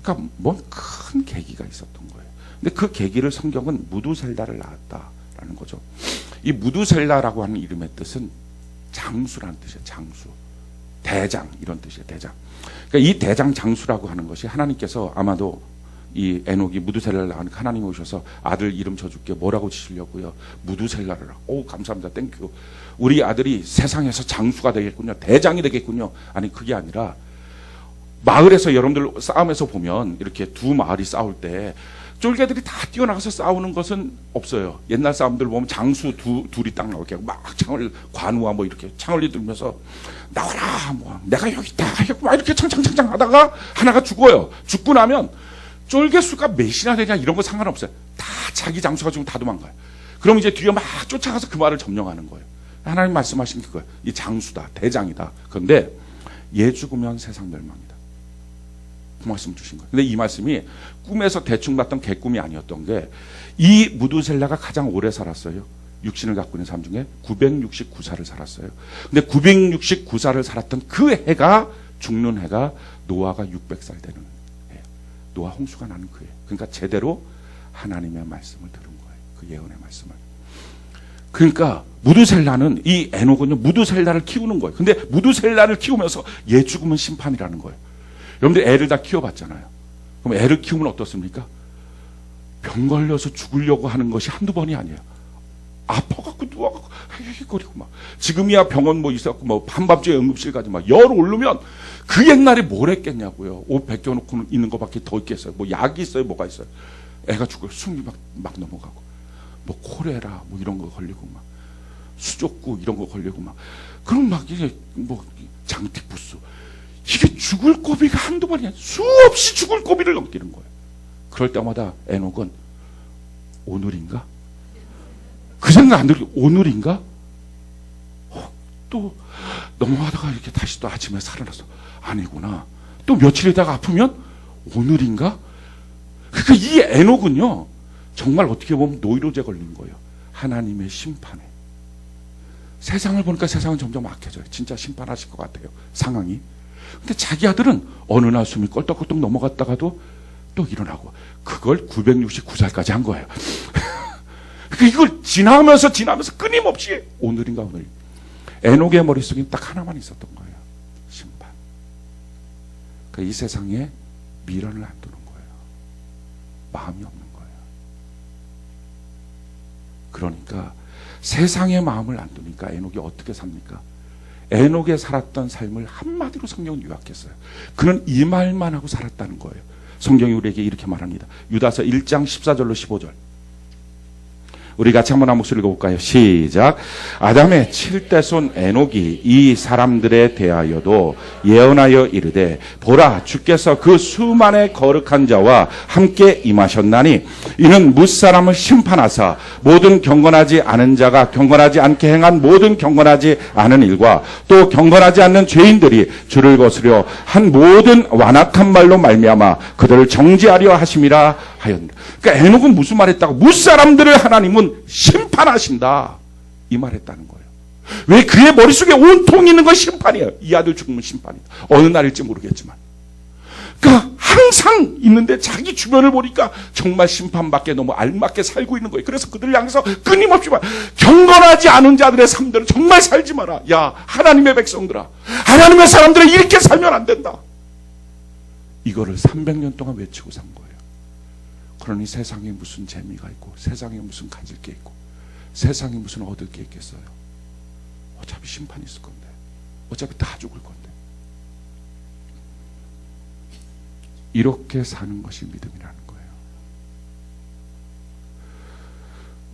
그러니까 뭔 큰 계기가 있었던 거예요. 근데 그 계기를 성경은 무두셀라를 낳았다라는 거죠. 이 무두셀라라고 하는 이름의 뜻은 장수라는 뜻이에요. 장수. 대장 이런 뜻이에요. 대장. 그러니까 이 대장 장수라고 하는 것이 하나님께서 아마도 이 에녹이 무두셀라를 낳으니까 하나님 오셔서 아들 이름 줘줄게 뭐라고 지시려고요? 무두셀라를. 오 감사합니다. 땡큐. 우리 아들이 세상에서 장수가 되겠군요. 대장이 되겠군요. 아니 그게 아니라 마을에서 여러분들 싸움에서 보면 이렇게 두 마을이 싸울 때 쫄개들이 다 뛰어나가서 싸우는 것은 없어요. 옛날 싸움들 보면 장수 둘이 딱 나오게 하고 막 창을 관우와 뭐 이렇게 창을 들면서 나와라 뭐 내가 여기 있다 막 이렇게 창창창창 하다가 하나가 죽어요. 죽고 나면 쫄개 수가 몇이나 되냐 이런 거 상관없어요. 다 자기 장수가 죽으면 다 도망가요. 그럼 이제 뒤에 막 쫓아가서 그 말을 점령하는 거예요. 하나님 말씀하신 그거예요. 이 장수다, 대장이다. 그런데 얘 죽으면 세상 멸망이다. 그 말씀 주신 거예요. 근데 이 말씀이 꿈에서 대충 봤던 개꿈이 아니었던 게 이 무두셀라가 가장 오래 살았어요. 육신을 갖고 있는 사람 중에 969살을 살았어요. 근데 969살을 살았던 그 해가 죽는 해가 노아가 600살 되는 해예요. 노아 홍수가 나는 그 해. 그러니까 제대로 하나님의 말씀을 들은 거예요. 그 예언의 말씀을. 그러니까 무두셀라는 이 에녹은요 무두셀라를 키우는 거예요. 근데 무두셀라를 키우면서 얘 죽으면 심판이라는 거예요. 여러분들 애를 다 키워봤잖아요. 그럼 애를 키우면 어떻습니까? 병 걸려서 죽으려고 하는 것이 한두 번이 아니에요. 아파갖고 누워갖고 헤헤거리고 막 지금이야 병원 뭐 있었고 뭐 한밤중에 응급실 가지 막 열 오르면 그 옛날에 뭘 했겠냐고요. 옷 벗겨놓고 있는 것밖에 더 있겠어요. 뭐 약이 있어요, 뭐가 있어요. 애가 죽어요. 숨이 막 넘어가고 뭐 콜레라 뭐 이런 거 걸리고 막 수족구 이런 거 걸리고 막 그럼 막 이게 뭐 장티푸스 이게 죽을 고비가 한두 번이 아니라 수없이 죽을 고비를 넘기는 거예요. 그럴 때마다 에녹은 오늘인가? 그 생각 안 들고 오늘인가? 또 넘어가다가 이렇게 다시 또 아침에 살아나서 아니구나. 또 며칠 있다가 아프면 오늘인가? 그러니까 이 에녹은요 정말 어떻게 보면 노이로제 걸린 거예요. 하나님의 심판에. 세상을 보니까 세상은 점점 악해져요. 진짜 심판하실 것 같아요. 상황이. 근데 자기 아들은 어느 날 숨이 껄떡껄떡 넘어갔다가도 또 일어나고 그걸 969살까지 한 거예요. 이걸 지나면서 끊임없이 오늘인가 오늘. 에녹의 머릿속에 딱 하나만 있었던 거예요. 심판. 그러니까 이 세상에 미련을 안 두는 거예요. 마음이 없는 거예요. 그러니까 세상의 마음을 안 두니까 에녹이 어떻게 삽니까? 에녹에 살았던 삶을 한마디로 성경은 요약했어요. 그는 이 말만 하고 살았다는 거예요. 성경이 우리에게 이렇게 말합니다. 유다서 1장 14절로 15절. 우리 같이 한번 한 목소리 읽어볼까요? 시작. 아담의 7대 손 에녹이 이 사람들에 대하여도 예언하여 이르되 보라 주께서 그 수만의 거룩한 자와 함께 임하셨나니 이는 뭇사람을 심판하사 모든 경건하지 않은 자가 경건하지 않게 행한 모든 경건하지 않은 일과 또 경건하지 않는 죄인들이 주를 거스려 한 모든 완악한 말로 말미암아 그들을 정죄하려 하심이라 하였다. 그러니까 에녹은 무슨 말했다고? 뭇사람들을 하나님은 심판하신다 이 말했다는 거예요. 왜? 그의 머릿속에 온통 있는 건 심판이에요. 이 아들 죽으면 심판이다. 어느 날일지 모르겠지만 그러니까 항상 있는데 자기 주변을 보니까 정말 심판밖에 너무 알맞게 살고 있는 거예요. 그래서 그들을 향해서 끊임없이 말 경건하지 않은 자들의 삶들은 정말 살지 마라. 야 하나님의 백성들아, 하나님의 사람들은 이렇게 살면 안 된다. 이거를 300년 동안 외치고 산 거예요. 그러니 세상에 무슨 재미가 있고 세상에 무슨 가질 게 있고 세상에 무슨 얻을 게 있겠어요. 어차피 심판이 있을 건데 어차피 다 죽을 건데. 이렇게 사는 것이 믿음이라는 거예요.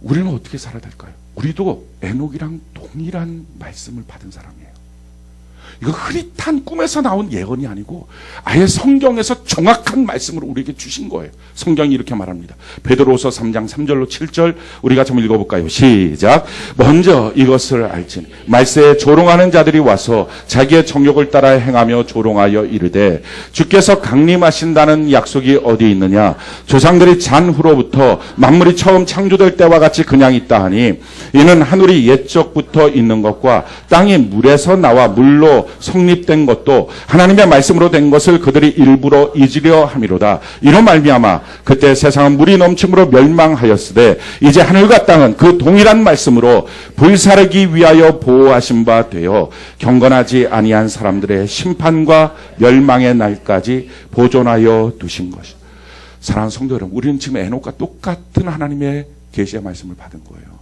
우리는 어떻게 살아야 될까요? 우리도 에녹이랑 동일한 말씀을 받은 사람이에요. 이거 흐릿한 꿈에서 나온 예언이 아니고 아예 성경에서 정확한 말씀을 우리에게 주신 거예요. 성경이 이렇게 말합니다. 베드로후서 3장 3절로 7절 우리가 좀 읽어볼까요? 시작. 먼저 이것을 알지니 말세에 조롱하는 자들이 와서 자기의 정욕을 따라 행하며 조롱하여 이르되 주께서 강림하신다는 약속이 어디 있느냐? 조상들이 잔 후로부터 만물이 처음 창조될 때와 같이 그냥 있다 하니 이는 하늘이 옛적부터 있는 것과 땅이 물에서 나와 물로 성립된 것도 하나님의 말씀으로 된 것을 그들이 일부러 잊으려 함이로다. 이로 말미암아 그때 세상은 물이 넘침으로 멸망하였으되 이제 하늘과 땅은 그 동일한 말씀으로 불사르기 위하여 보호하신 바 되어 경건하지 아니한 사람들의 심판과 멸망의 날까지 보존하여 두신 것이다. 사랑하는 성도 여러분, 우리는 지금 에녹과 똑같은 하나님의 계시의 말씀을 받은 거예요.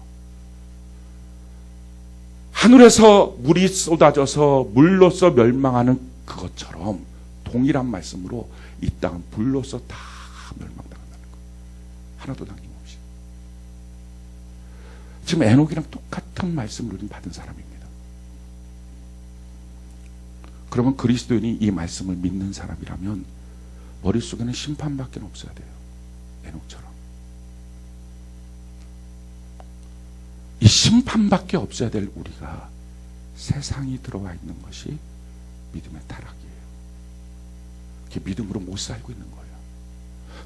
하늘에서 물이 쏟아져서 물로써 멸망하는 그것처럼 동일한 말씀으로 이 땅은 불로서 다 멸망당한다는 거예요. 하나도 남김없이. 지금 에녹이랑 똑같은 말씀을 우리는 받은 사람입니다. 그러면 그리스도인이 이 말씀을 믿는 사람이라면 머릿속에는 심판밖에 없어야 돼요. 에녹처럼. 이 심판밖에 없어야 될 우리가 세상이 들어와 있는 것이 믿음의 타락이에요. 믿음으로 못 살고 있는 거예요.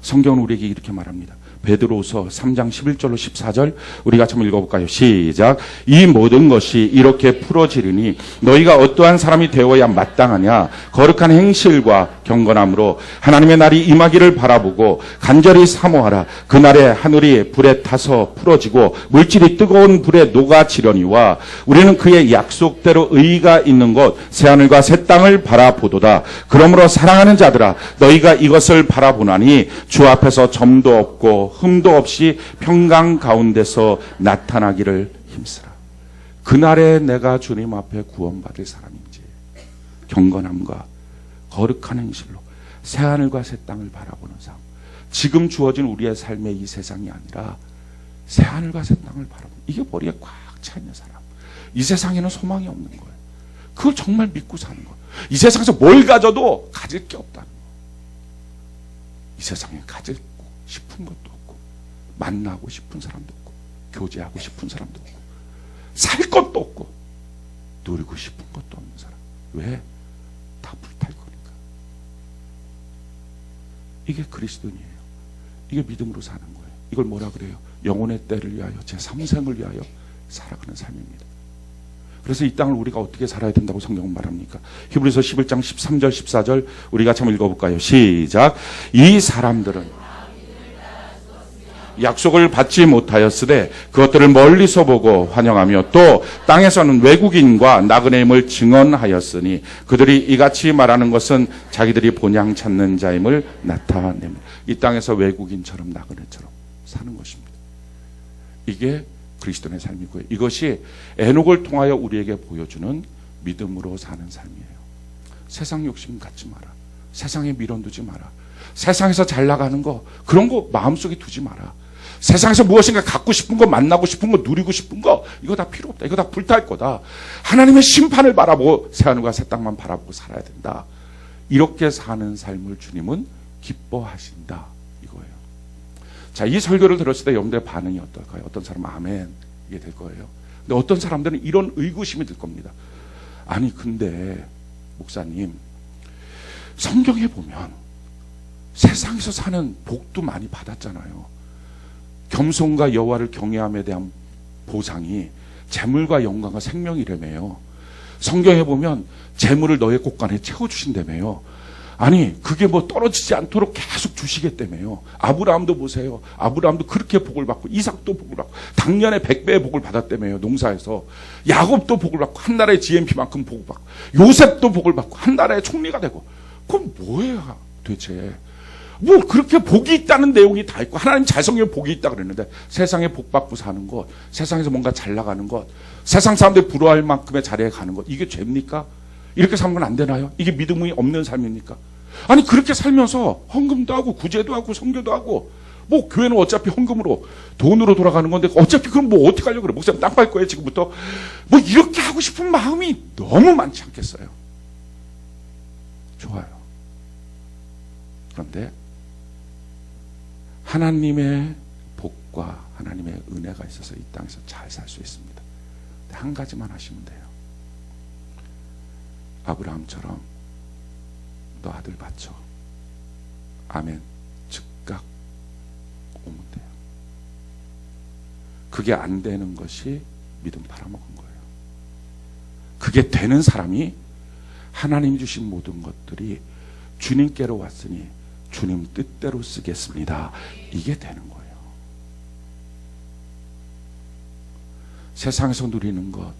성경은 우리에게 이렇게 말합니다. 베드로후서 3장 11절로 14절 우리 같이 한번 읽어볼까요? 시작. 이 모든 것이 이렇게 풀어지르니 너희가 어떠한 사람이 되어야 마땅하냐? 거룩한 행실과 경건함으로 하나님의 날이 임하기를 바라보고 간절히 사모하라. 그날에 하늘이 불에 타서 풀어지고 물질이 뜨거운 불에 녹아지려니와 우리는 그의 약속대로 의의가 있는 곳 새하늘과 새 땅을 바라보도다. 그러므로 사랑하는 자들아 너희가 이것을 바라보나니 주 앞에서 점도 없고 흠도 없이 평강 가운데서 나타나기를 힘쓰라. 그날에 내가 주님 앞에 구원받을 사람인지 경건함과 거룩한 행실로 새하늘과 새 땅을 바라보는 삶. 지금 주어진 우리의 삶의 이 세상이 아니라 새하늘과 새 땅을 바라보는, 이게 머리에 꽉 차 있는 사람. 이 세상에는 소망이 없는 거예요. 그걸 정말 믿고 사는 거예요. 이 세상에서 뭘 가져도 가질 게 없다는 거예요. 이 세상에 가질 싶은 것도 없고 만나고 싶은 사람도 없고 교제하고 싶은 사람도 없고 살 것도 없고 누리고 싶은 것도 없는 사람. 왜? 다 불탈 거니까. 이게 그리스도인이에요. 이게 믿음으로 사는 거예요. 이걸 뭐라 그래요? 영혼의 때를 위하여 제3생을 위하여 살아가는 삶입니다. 그래서 이 땅을 우리가 어떻게 살아야 된다고 성경은 말합니까? 히브리서 11장 13절 14절 우리 같이 한번 읽어볼까요? 시작. 이 사람들은 약속을 받지 못하였으되 그것들을 멀리서 보고 환영하며 또 땅에서는 외국인과 나그네임을 증언하였으니 그들이 이같이 말하는 것은 자기들이 본향 찾는 자임을 나타냅니다. 이 땅에서 외국인처럼 나그네처럼 사는 것입니다. 이게 그리스도의 삶이고요. 이것이 에녹을 통하여 우리에게 보여주는 믿음으로 사는 삶이에요. 세상 욕심 갖지 마라. 세상에 미련 두지 마라. 세상에서 잘 나가는 거 그런 거 마음속에 두지 마라. 세상에서 무엇인가 갖고 싶은 거, 만나고 싶은 거, 누리고 싶은 거 이거 다 필요 없다. 이거 다 불탈 거다. 하나님의 심판을 바라보고 새하늘과 새 땅만 바라보고 살아야 된다. 이렇게 사는 삶을 주님은 기뻐하신다 이거예요. 자, 이 설교를 들었을 때 여러분들의 반응이 어떨까요? 어떤 사람은 아멘 이게 될 거예요. 근데 어떤 사람들은 이런 의구심이 들 겁니다. 아니 근데 목사님 성경에 보면 세상에서 사는 복도 많이 받았잖아요. 겸손과 여호와를 경외함에 대한 보상이 재물과 영광과 생명이라며요. 성경에 보면 재물을 너의 곳간에 채워주신다며요. 아니 그게 뭐 떨어지지 않도록 계속 주시겠다며요. 아브라함도 보세요. 아브라함도 그렇게 복을 받고 이삭도 복을 받고 당년에 100배의 복을 받았다며요. 농사에서. 야곱도 복을 받고 한 나라의 GNP만큼 복을 받고 요셉도 복을 받고 한 나라의 총리가 되고. 그럼 뭐예요 도대체. 뭐 그렇게 복이 있다는 내용이 다 있고 하나님 자성에 복이 있다 그랬는데 세상에 복 받고 사는 것, 세상에서 뭔가 잘 나가는 것, 세상 사람들이 부러워할 만큼의 자리에 가는 것 이게 죄입니까? 이렇게 살면 안 되나요? 이게 믿음이 없는 삶입니까? 아니 그렇게 살면서 헌금도 하고 구제도 하고 선교도 하고 뭐 교회는 어차피 헌금으로 돈으로 돌아가는 건데 어차피 그럼 뭐 어떻게 하려고 그래? 목사님 땅 팔 거예요 지금부터? 뭐 이렇게 하고 싶은 마음이 너무 많지 않겠어요? 좋아요. 그런데 하나님의 복과 하나님의 은혜가 있어서 이 땅에서 잘 살 수 있습니다. 한 가지만 하시면 돼요. 아브라함처럼 너 아들 바쳐. 아멘. 즉각 오면 돼요. 그게 안 되는 것이 믿음 팔아먹은 거예요. 그게 되는 사람이 하나님 주신 모든 것들이 주님께로 왔으니 주님 뜻대로 쓰겠습니다. 이게 되는 거예요. 세상에서 누리는 것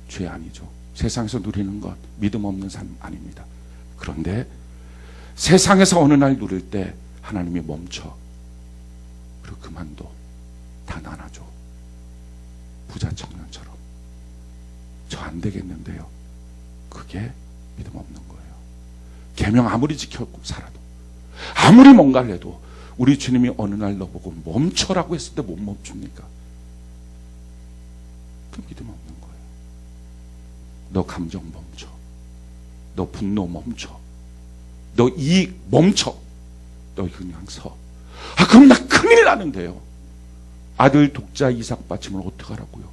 죄 아니죠. 세상에서 누리는 것 믿음 없는 삶 아닙니다. 그런데 세상에서 어느 날 누릴 때 하나님이 멈춰. 그리고 그만둬. 다 나눠줘. 부자 청년처럼. 저 안 되겠는데요. 그게 믿음 없는 거예요. 계명 아무리 지켜고 살아도, 아무리 뭔가를 해도 우리 주님이 어느 날 너보고 멈춰라고 했을 때 못 멈춥니까? 그 믿음 없는 거예요. 너 감정 멈춰. 너 분노 멈춰. 너 이익 멈춰. 너 그냥 서. 그럼 나 큰일 나는데요. 아들 독자 이삭 바치면 어떡하라고요?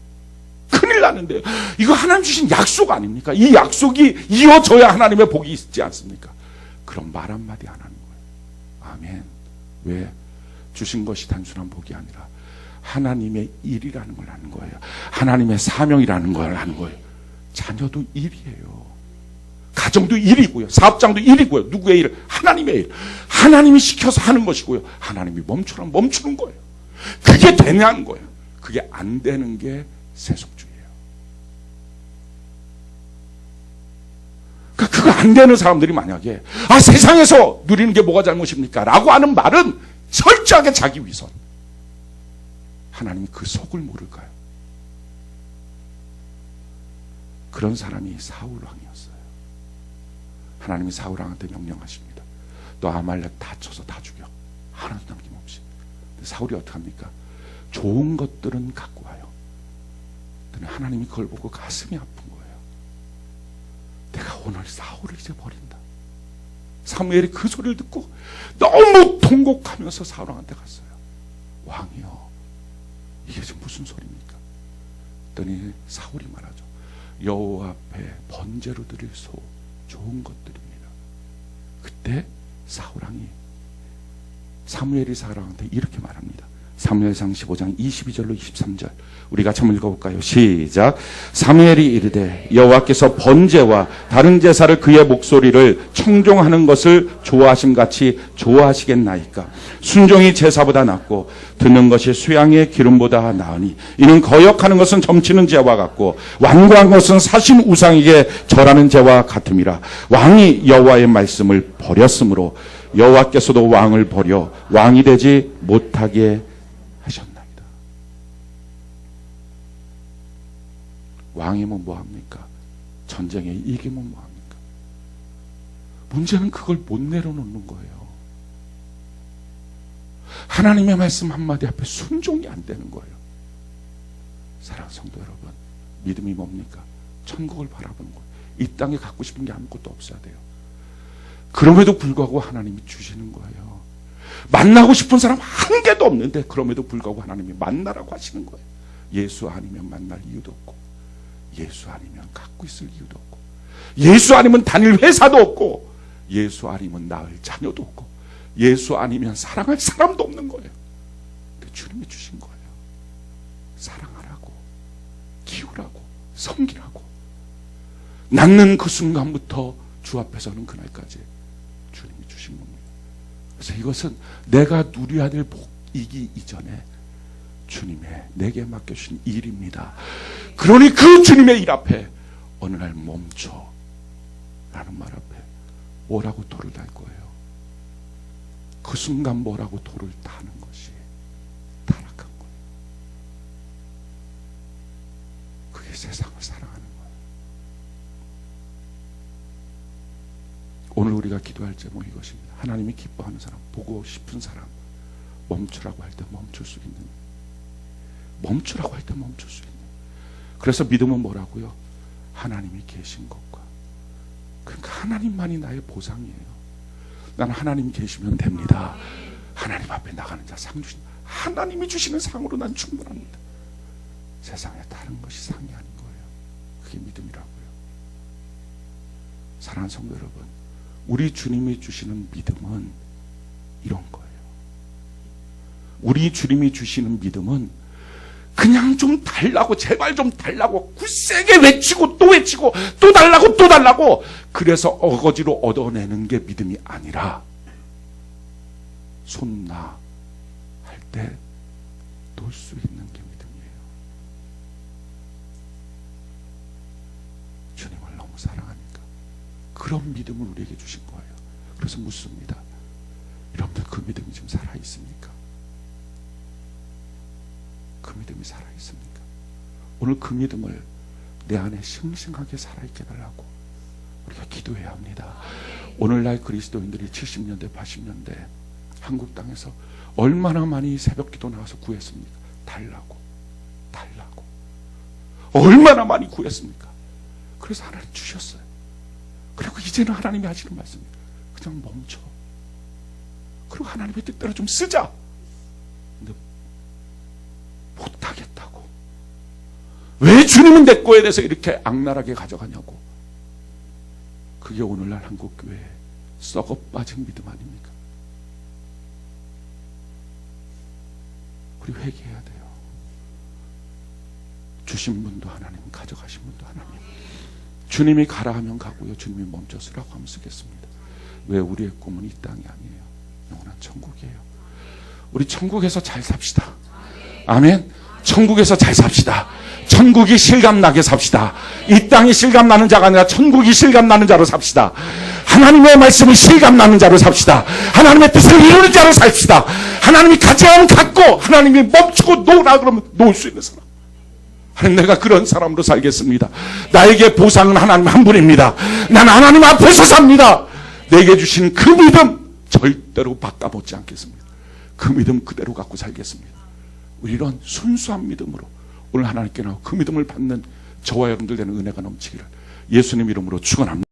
큰일 나는데요. 이거 하나님 주신 약속 아닙니까? 이 약속이 이어져야 하나님의 복이 있지 않습니까? 그럼 말 한마디 안 하는 거예요. 아멘. 왜? 주신 것이 단순한 복이 아니라 하나님의 일이라는 걸 아는 거예요. 하나님의 사명이라는 걸 아는 거예요. 자녀도 일이에요. 가정도 일이고요. 사업장도 일이고요. 누구의 일? 하나님의 일. 하나님이 시켜서 하는 것이고요. 하나님이 멈추라면 멈추는 거예요. 그게 되냐는 거예요. 그게 안 되는 게 세속주의예요. 그러니까 그거 안 되는 사람들이 만약에 세상에서 누리는 게 뭐가 잘못입니까? 라고 하는 말은 철저하게 자기 위선. 하나님이 그 속을 모를까요? 그런 사람이 사울 왕이었어요. 하나님이 사울 왕한테 명령하십니다. 너 아말렉 다 쳐서 다 죽여. 하나도 남김없이. 사울이 어떡합니까? 좋은 것들은 갖고 와요. 하나님이 그걸 보고 가슴이 아픈 거예요. 내가 오늘 사울을 이제 버린다. 사무엘이 그 소리를 듣고 너무 통곡하면서 사울 왕한테 갔어요. 왕이요, 이게 지금 무슨 소리입니까? 그랬더니 사울이 말하죠. 여호와 앞에 번제로 드릴 소 좋은 것들입니다. 그때 사울 왕이 사무엘이 사울 왕한테 이렇게 말합니다. 사무엘상 15장 22절로 23절 우리 같이 한번 읽어볼까요? 시작. 사무엘이 이르되 여호와께서 번제와 다른 제사를 그의 목소리를 청종하는 것을 좋아하심같이 좋아하시겠나이까. 순종이 제사보다 낫고 듣는 것이 수양의 기름보다 나으니 이는 거역하는 것은 점치는 죄와 같고 완고한 것은 사신 우상에게 절하는 죄와 같음이라. 왕이 여호와의 말씀을 버렸으므로 여호와께서도 왕을 버려 왕이 되지 못하게 하셨나이다. 왕이면 뭐합니까? 전쟁에 이기면 뭐합니까? 문제는 그걸 못 내려놓는 거예요. 하나님의 말씀 한마디 앞에 순종이 안 되는 거예요. 사랑하는 성도 여러분, 믿음이 뭡니까? 천국을 바라보는 거예요. 이 땅에 갖고 싶은 게 아무것도 없어야 돼요. 그럼에도 불구하고 하나님이 주시는 거예요. 만나고 싶은 사람 한 개도 없는데 그럼에도 불구하고 하나님이 만나라고 하시는 거예요. 예수 아니면 만날 이유도 없고, 예수 아니면 갖고 있을 이유도 없고, 예수 아니면 다닐 회사도 없고, 예수 아니면 낳을 자녀도 없고, 예수 아니면 사랑할 사람도 없는 거예요. 근데 주님이 주신 거예요. 사랑하라고, 키우라고, 섬기라고. 낳는 그 순간부터 주 앞에 서는 그날까지 주님이 주신 겁니다. 그래서 이것은 내가 누려야 될 복이기 이전에 주님의 내게 맡겨주신 일입니다. 그러니 그 주님의 일 앞에 어느 날 멈춰 라는 말 앞에 뭐라고 돌을 달 거예요? 그 순간 뭐라고 돌을 다는 것이 타락한 거예요. 그게 세상을 사랑하는 거예요. 오늘 우리가 기도할 제목 이것입니다. 하나님이 기뻐하는 사람, 보고 싶은 사람, 멈추라고 할 때 멈출 수 있는, 멈추라고 할 때 멈출 수 있는. 그래서 믿음은 뭐라고요? 하나님이 계신 것과, 그러니까 하나님만이 나의 보상이에요. 나는 하나님이 계시면 됩니다. 하나님 앞에 나가는 자 상 주신, 하나님이 주시는 상으로 난 충분합니다. 세상에 다른 것이 상이 아닌 거예요. 그게 믿음이라고요. 사랑하는 성도 여러분, 우리 주님이 주시는 믿음은 이런 거예요. 우리 주님이 주시는 믿음은 그냥 좀 달라고, 제발 좀 달라고 굳세게 외치고 또 외치고 또 달라고 또 달라고 그래서 어거지로 얻어내는 게 믿음이 아니라 손나 할 때 놓을 수 있는 게 믿음이에요. 주님을 너무 사랑하니까 그런 믿음을 우리에게 주신 거예요. 그래서 묻습니다. 여러분들 그 믿음이 지금 살아있습니까? 그 믿음이 살아있습니까? 오늘 그 믿음을 내 안에 싱싱하게 살아있게 달라고 우리가 기도해야 합니다. 오늘날 그리스도인들이 70년대, 80년대 한국 땅에서 얼마나 많이 새벽 기도 나와서 구했습니까? 달라고. 얼마나 많이 구했습니까? 그래서 하나님 주셨어요. 그리고 이제는 하나님이 하시는 말씀이 그냥 멈춰. 그리고 하나님의 뜻대로 좀 쓰자. 근데 못하겠다고. 왜 주님은 내 거에 대해서 이렇게 악랄하게 가져가냐고. 그게 오늘날 한국교회의 썩어 빠진 믿음 아닙니까? 우리 회개해야 돼요. 주신 분도 하나님, 가져가신 분도 하나님. 주님이 가라 하면 가고요, 주님이 멈춰서라고 하면 쓰겠습니다. 왜? 우리의 꿈은 이 땅이 아니에요. 영원한 천국이에요. 우리 천국에서 잘 삽시다. 아멘. 천국에서 잘 삽시다. 천국이 실감나게 삽시다. 이 땅이 실감나는 자가 아니라 천국이 실감나는 자로 삽시다. 하나님의 말씀이 실감나는 자로 삽시다. 하나님의 뜻을 이루는 자로 삽시다. 하나님이 가져가면 갖고, 하나님이 멈추고 놓으라 그러면 놓을 수 있는 사람. 내가 그런 사람으로 살겠습니다. 나에게 보상은 하나님 한 분입니다. 난 하나님 앞에서 삽니다. 내게 주신 그 믿음 절대로 바꿔보지 않겠습니다. 그 믿음 그대로 갖고 살겠습니다. 우리 이런 순수한 믿음으로 오늘 하나님께 나와 그 믿음을 받는 저와 여러분들 되는 은혜가 넘치기를 예수님 이름으로 축원합니다.